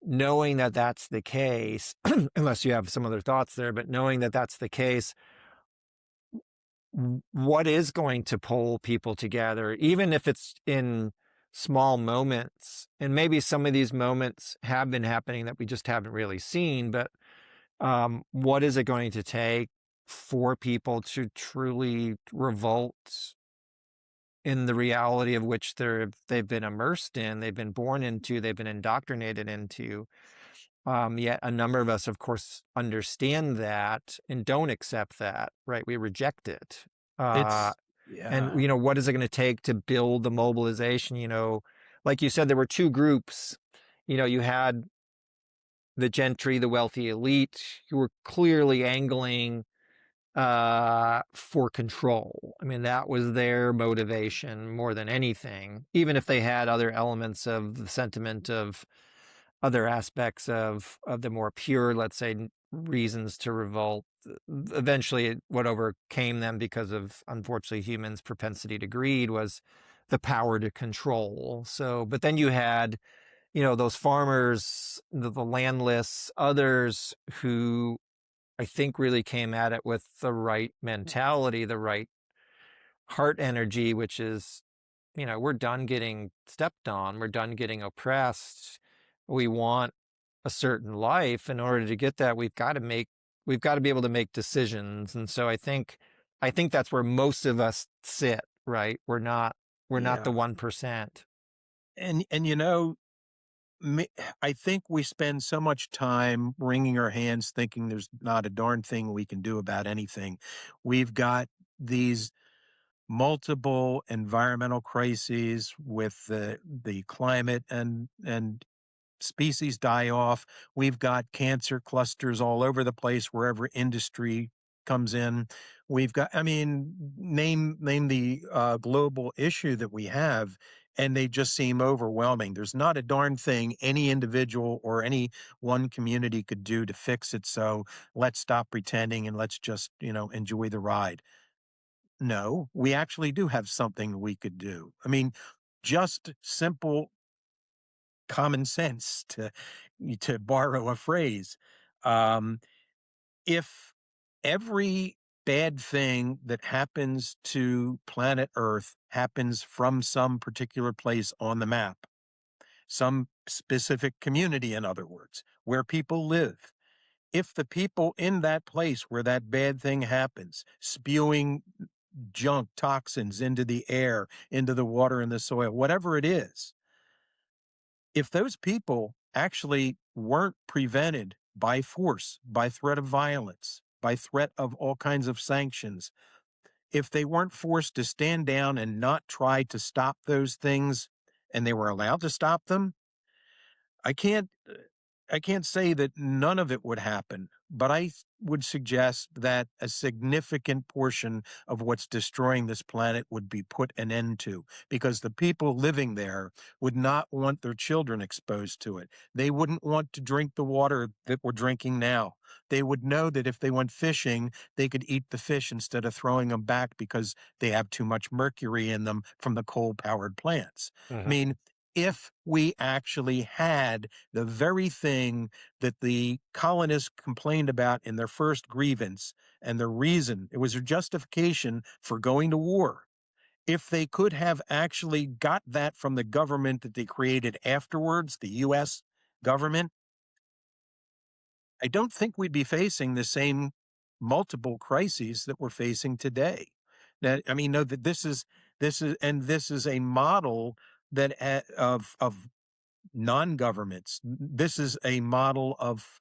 knowing that that's the case, unless you have some other thoughts there, but knowing that that's the case, what is going to pull people together, even if it's in small moments? And maybe some of these moments have been happening that we just haven't really seen, but what is it going to take for people to truly revolt in the reality of which they've been immersed in, they've been born into, they've been indoctrinated into? Yet a number of us, of course, understand that and don't accept that, right? We reject it. Uh, It's and, yeah, what is it going to take to build the mobilization? Like you said, there were two groups. You had the gentry, the wealthy elite, who were clearly angling for control. I mean, that was their motivation more than anything, even if they had other elements of the sentiment of other aspects of the more pure, let's say, reasons to revolt. Eventually, what overcame them, because of, unfortunately, humans' propensity to greed, was the power to control. So, but then you had, those farmers, the landless, others who I think really came at it with the right mentality, the right heart energy, which is, we're done getting stepped on. We're done getting oppressed. We want a certain life. In order to get that, we've got to be able to make decisions. And so I think that's where most of us sit, right? We're not the yeah. 1%. And I think we spend so much time wringing our hands thinking there's not a darn thing we can do about anything. We've got these multiple environmental crises with the climate and species die off. We've got cancer clusters all over the place wherever industry comes in. We've got, I mean, name the global issue that we have, and they just seem overwhelming. There's not a darn thing any individual or any one community could do to fix it. So let's stop pretending and let's just, enjoy the ride. No, we actually do have something we could do. I mean, just simple common sense, to borrow a phrase. Um, if every bad thing that happens to planet Earth happens from some particular place on the map, some specific community, in other words, where people live, if the people in that place where that bad thing happens, spewing junk, toxins into the air, into the water and the soil, whatever it is, if those people actually weren't prevented by force, by threat of violence, by threat of all kinds of sanctions, if they weren't forced to stand down and not try to stop those things and they were allowed to stop them, I can't I can't say that none of it would happen, but would suggest that a significant portion of what's destroying this planet would be put an end to, because the people living there would not want their children exposed to it. They wouldn't want to drink the water that we're drinking now. They would know that if they went fishing, they could eat the fish instead of throwing them back because they have too much mercury in them from the coal powered plants. I Mhm. mean, if we actually had the very thing that the colonists complained about in their first grievance, and the reason it was their justification for going to war. If they could have actually got that from the government that they created afterwards, the US government, I don't think we'd be facing the same multiple crises that we're facing today. That I mean, no, that this is a model that of non-governments. This is a model of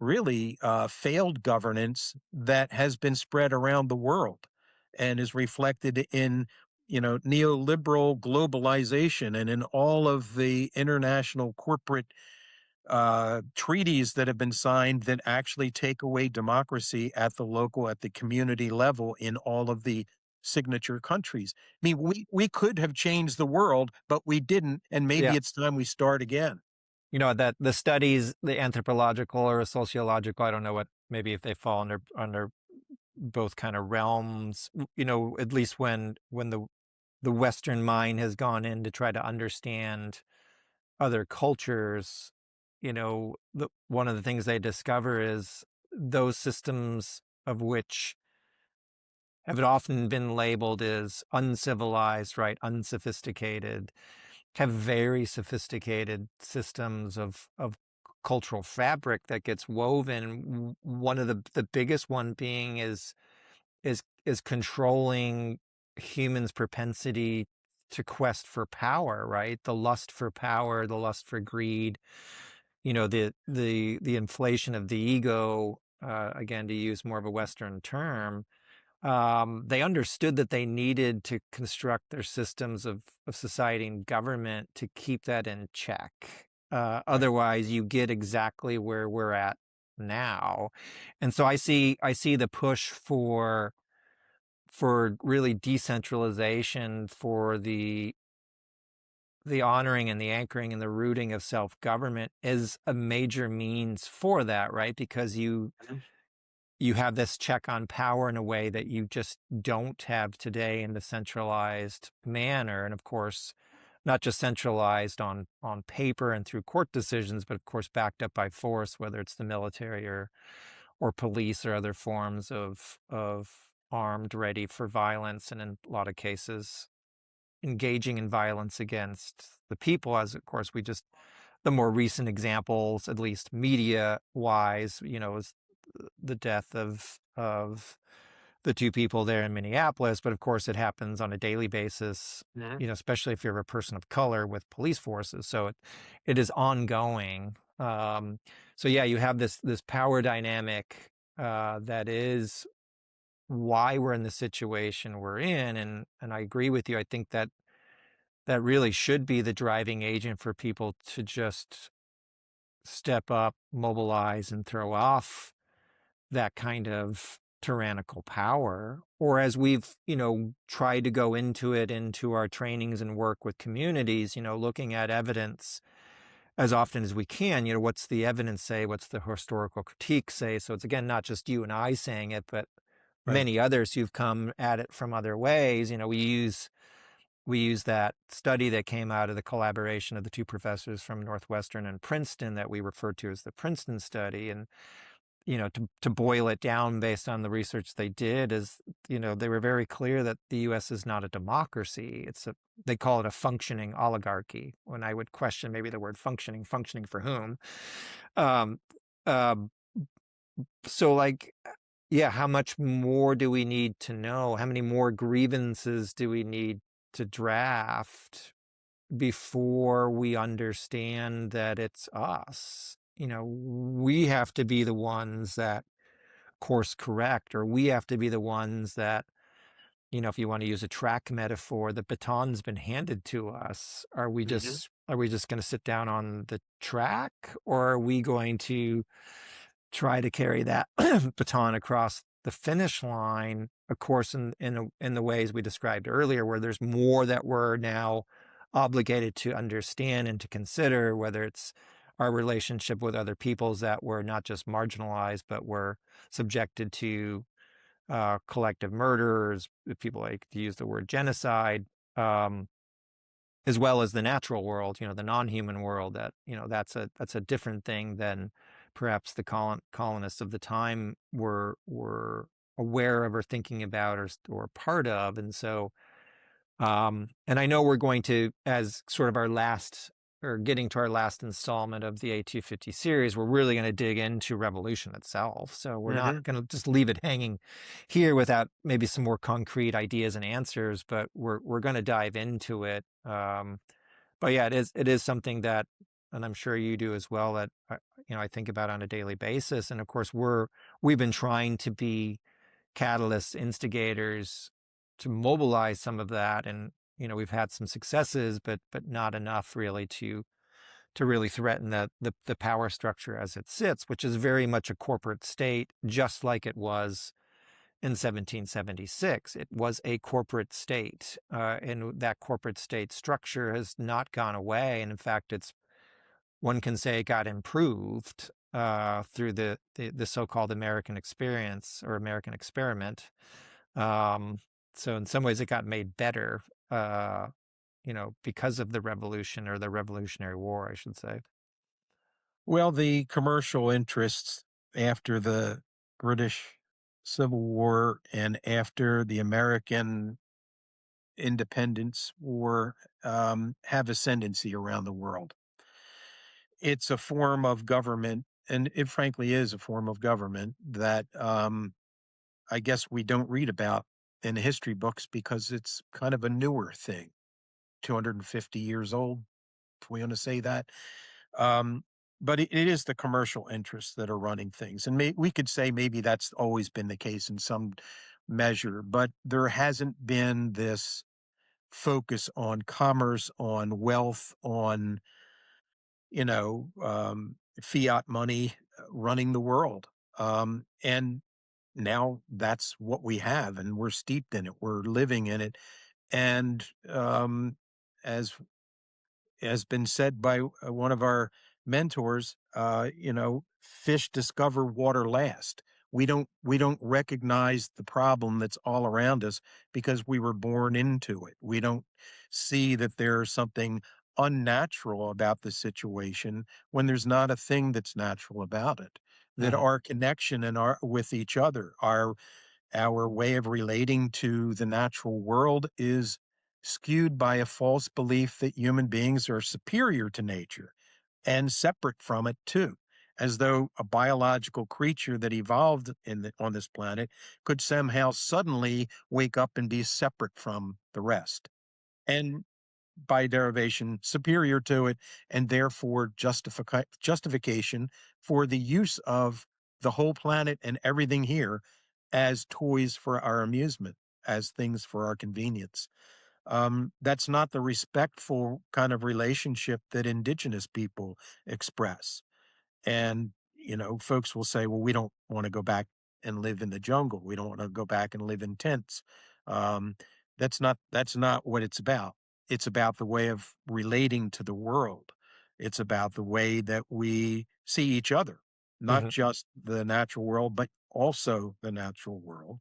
really failed governance that has been spread around the world and is reflected in neoliberal globalization and in all of the international corporate treaties that have been signed that actually take away democracy at the local, at the community level in all of the signature countries. I mean, we could have changed the world, but we didn't, and maybe Yeah. it's time we start again. That the studies, the anthropological or sociological, I don't know what, maybe if they fall under both kind of realms, at least when the Western mind has gone in to try to understand other cultures, one of the things they discover is those systems of which have often been labeled as uncivilized, right, unsophisticated, have very sophisticated systems of cultural fabric that gets woven. One of the biggest one being is controlling humans' propensity to quest for power, right? The lust for power, the lust for greed, the inflation of the ego, again, to use more of a Western term. They understood that they needed to construct their systems of society and government to keep that in check. Right. Otherwise, you get exactly where we're at now. And so I see the push for really decentralization, for the honoring and the anchoring and the rooting of self-government is a major means for that, right? Because Mhm. you have this check on power in a way that you just don't have today in the centralized manner. And of course, not just centralized on paper and through court decisions, but of course backed up by force, whether it's the military or police or other forms of armed, ready for violence, and in a lot of cases engaging in violence against the people. As of course the more recent examples, at least media wise, is the death of the two people there in Minneapolis. But of course it happens on a daily basis, Mhm. especially if you're a person of color with police forces. So it is ongoing. So yeah, you have this power dynamic that is why we're in the situation we're in. And I agree with you. I think that really should be the driving agent for people to just step up, mobilize, and throw off that kind of tyrannical power. Or as we've, tried to go into our trainings and work with communities, looking at evidence as often as we can, what's the evidence say? What's the historical critique say? So it's, again, not just you and I saying it, but Right. many others who've come at it from other ways. We use that study that came out of the collaboration of the two professors from Northwestern and Princeton that we refer to as the Princeton study. And, to boil it down based on the research they did is, they were very clear that the U.S. is not a democracy. They call it a functioning oligarchy, when I would question maybe the word functioning for whom. Um, uh, so like, yeah, how much more do we need to know? How many more grievances do we need to draft before we understand that it's us? We have to be the ones that course correct, or we have to be the ones that, if you want to use a track metaphor, the baton's been handed to us. Mhm. Are we just going to sit down on the track, or are we going to try to carry that baton across the finish line, of course, in the ways we described earlier, where there's more that we're now obligated to understand and to consider, whether it's our relationship with other peoples that were not just marginalized, but were subjected to collective murders. People like to use the word genocide, um, as well as the natural world, the non-human world. That that's a different thing than perhaps the colonists of the time were aware of or thinking about or part of. And so, and I know we're going to, as sort of our last, or getting to our last installment of the A250 series, we're really going to dig into revolution itself. So we're not Mhm. going to just leave it hanging here without maybe some more concrete ideas and answers, but we're going to dive into it. But yeah, it is something that, and I'm sure you do as well, that I think about on a daily basis. And of course, we've been trying to be catalysts, instigators to mobilize some of that. And, we've had some successes, but not enough really to really threaten the power structure as it sits, which is very much a corporate state, just like it was in 1776. It was a corporate state, and that corporate state structure has not gone away. And in fact, one can say it got improved through the so-called American experience or American experiment. So in some ways, it got made better. Uh, because of the revolution, or the Revolutionary War, I should say. Well, the commercial interests after the British Civil War and after the American Independence War have ascendancy around the world. It's a form of government, and it frankly is a form of government that I guess we don't read about in the history books because it's kind of a newer thing, 250 years old, if we want to say that. Um, but it is the commercial interests that are running things. And we could say maybe that's always been the case in some measure, but there hasn't been this focus on commerce, on wealth, on, fiat money running the world. And now that's what we have, and we're steeped in it. We're living in it. And as has been said by one of our mentors, fish discover water last. We don't recognize the problem that's all around us because we were born into it. We don't see that there's something unnatural about the situation when there's not a thing that's natural about it. That Mhm. our connection and our with each other, our way of relating to the natural world is skewed by a false belief that human beings are superior to nature and separate from it too, as though a biological creature that evolved on this planet could somehow suddenly wake up and be separate from the rest. And by derivation, superior to it, and therefore justification for the use of the whole planet and everything here as toys for our amusement, as things for our convenience. That's not the respectful kind of relationship that indigenous people express. And, folks will say, well, we don't want to go back and live in the jungle. We don't want to go back and live in tents. Um, that's not what it's about. It's about the way of relating to the world. It's about the way that we see each other, not Mhm. just the natural world, but also the natural world.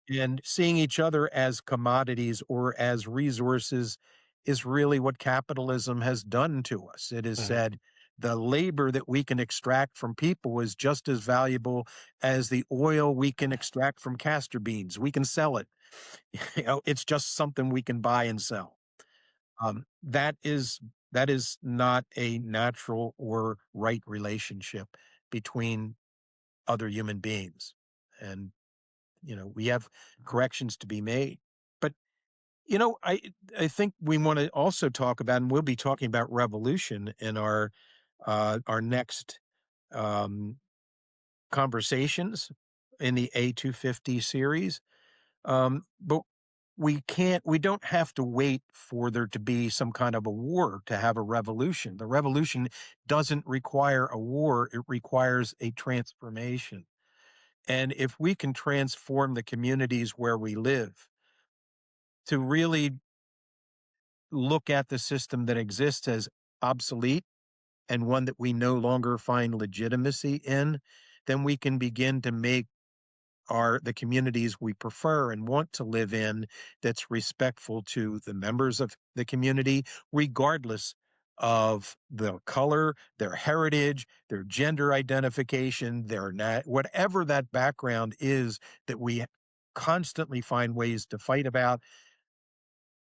And seeing each other as commodities or as resources is really what capitalism has done to us. It has Mhm. said the labor that we can extract from people is just as valuable as the oil we can extract from castor beans. We can sell it. It's just something we can buy and sell. That is not a natural or right relationship between other human beings. And we have corrections to be made. But, I think we want to also talk about, and we'll be talking about revolution in our next um, conversations in the A250 series. But we don't have to wait for there to be some kind of a war to have a revolution. The revolution doesn't require a war, it requires a transformation. And if we can transform the communities where we live to really look at the system that exists as obsolete and one that we no longer find legitimacy in, then we can begin to make the communities we prefer and want to live in that's respectful to the members of the community, regardless of the color, their heritage, their gender identification, whatever that background is that we constantly find ways to fight about.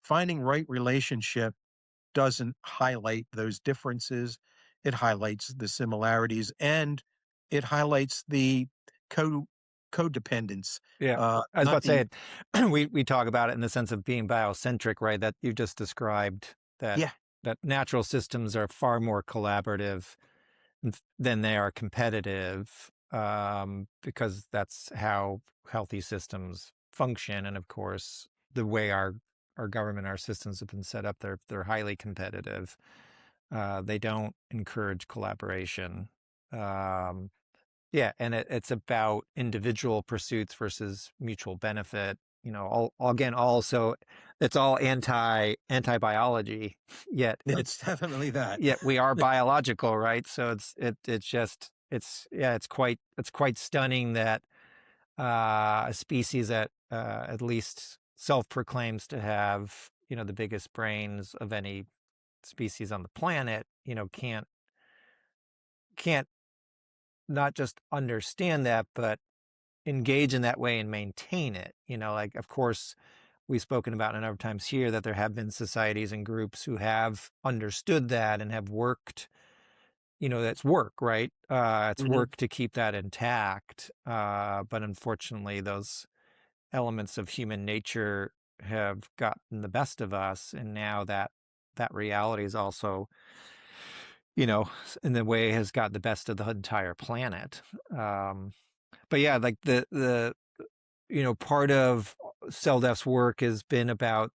Finding right relationship doesn't highlight those differences. It highlights the similarities and it highlights the co codependence. Yeah. I was Not about to the say, we talk about it in the sense of being biocentric, right? That you just described, that Yeah, natural systems are far more collaborative than they are competitive, because that's how healthy systems function. And of course, the way our government, our systems have been set up, they're highly competitive. They don't encourage collaboration. Um, yeah, and it's about individual pursuits versus mutual benefit. Again, also, it's all anti biology. Yet, it's definitely that. we are biological, right? So it's quite stunning that a species that at least self proclaims to have the biggest brains of any species on the planet, can't not just understand that, but engage in that way and maintain it. Like, of course, we've spoken about a number of times here that there have been societies and groups who have understood that and have worked, that's work, right? It's Mhm. work to keep that intact. But unfortunately, those elements of human nature have gotten the best of us. And now that reality is also, in the way has got the best of the entire planet. But yeah, like the part of CELDF's work has been about,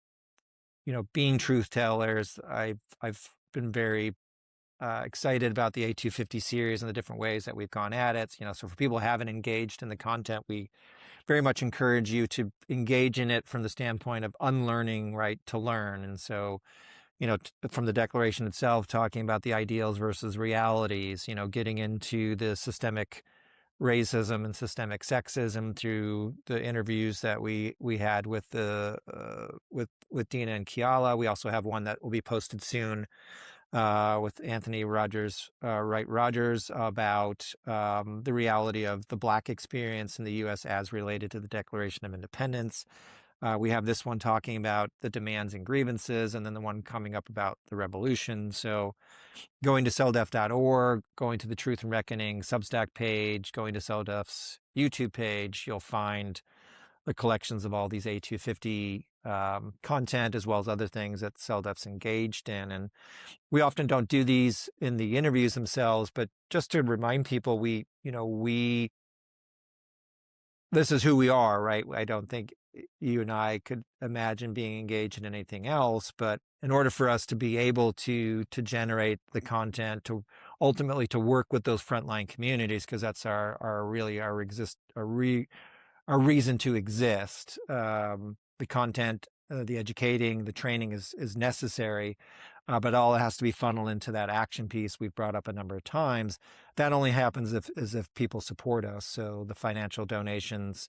being truth tellers. I've been very excited about the A250 series and the different ways that we've gone at it. So for people who haven't engaged in the content, we very much encourage you to engage in it from the standpoint of unlearning, right, to learn. And so, from the Declaration itself, talking about the ideals versus realities, getting into the systemic racism and systemic sexism through the interviews that we had with with Dina and Kiala. We also have one that will be posted soon with Anthony Rogers, Wright Rogers, about the reality of the Black experience in the U.S. as related to the Declaration of Independence. We have this one talking about the demands and grievances, and then the one coming up about the revolution. So going to CELDF.org, going to the Truth and Reckoning Substack page, going to CELDF's YouTube page, you'll find the collections of all these A250 content, as well as other things that CELDF's engaged in. And we often don't do these in the interviews themselves, but just to remind people, this is who we are, right? I don't think you and I could imagine being engaged in anything else, but in order for us to be able to generate the content, to ultimately to work with those frontline communities, because that's our reason to exist. The content, the educating, the training is necessary, but all it has to be funneled into that action piece we've brought up a number of times. That only happens if people support us. So the financial donations,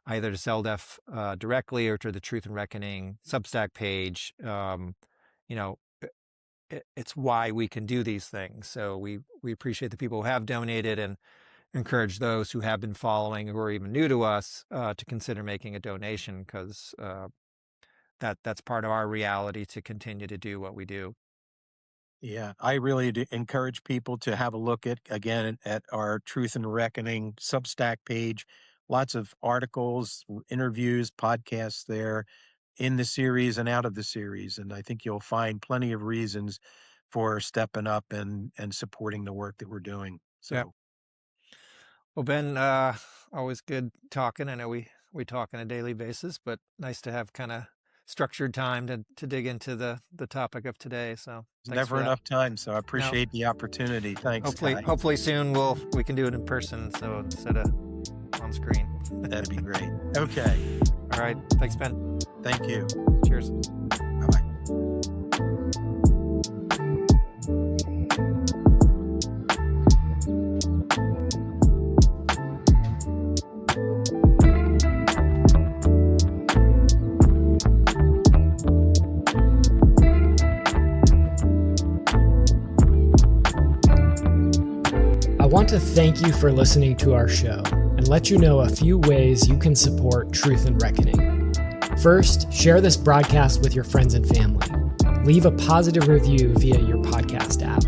either to CELDF directly or to the Truth and Reckoning Substack page, it's why we can do these things. So we appreciate the people who have donated and encourage those who have been following, who are even new to us, to consider making a donation, because that's part of our reality to continue to do what we do. Yeah, I really do encourage people to have a look at our Truth and Reckoning Substack page. Lots of articles, interviews, podcasts there in the series and out of the series. And I think you'll find plenty of reasons for stepping up and supporting the work that we're doing. So, Yep. Well, Ben, always good talking. I know we talk on a daily basis, but nice to have kind of structured time to dig into the topic of today. So there's never enough time. So I appreciate the opportunity. Thanks. Hopefully soon we can do it in person. So instead of on screen. That'd be great. Okay. All right. Thanks, Ben. Thank you. Cheers. Bye-bye. I want to thank you for listening to our show and let you know a few ways you can support Truth and Reckoning. First, share this broadcast with your friends and family. Leave a positive review via your podcast app.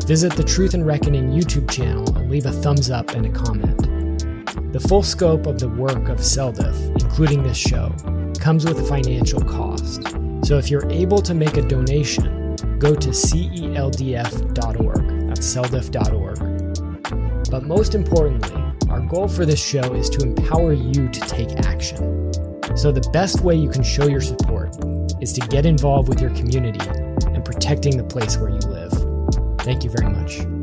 Visit the Truth and Reckoning YouTube channel and leave a thumbs up and a comment. The full scope of the work of CELDF, including this show, comes with a financial cost. So if you're able to make a donation, go to CELDF.org. That's CELDF.org. But most importantly, our goal for this show is to empower you to take action. So the best way you can show your support is to get involved with your community and protecting the place where you live. Thank you very much.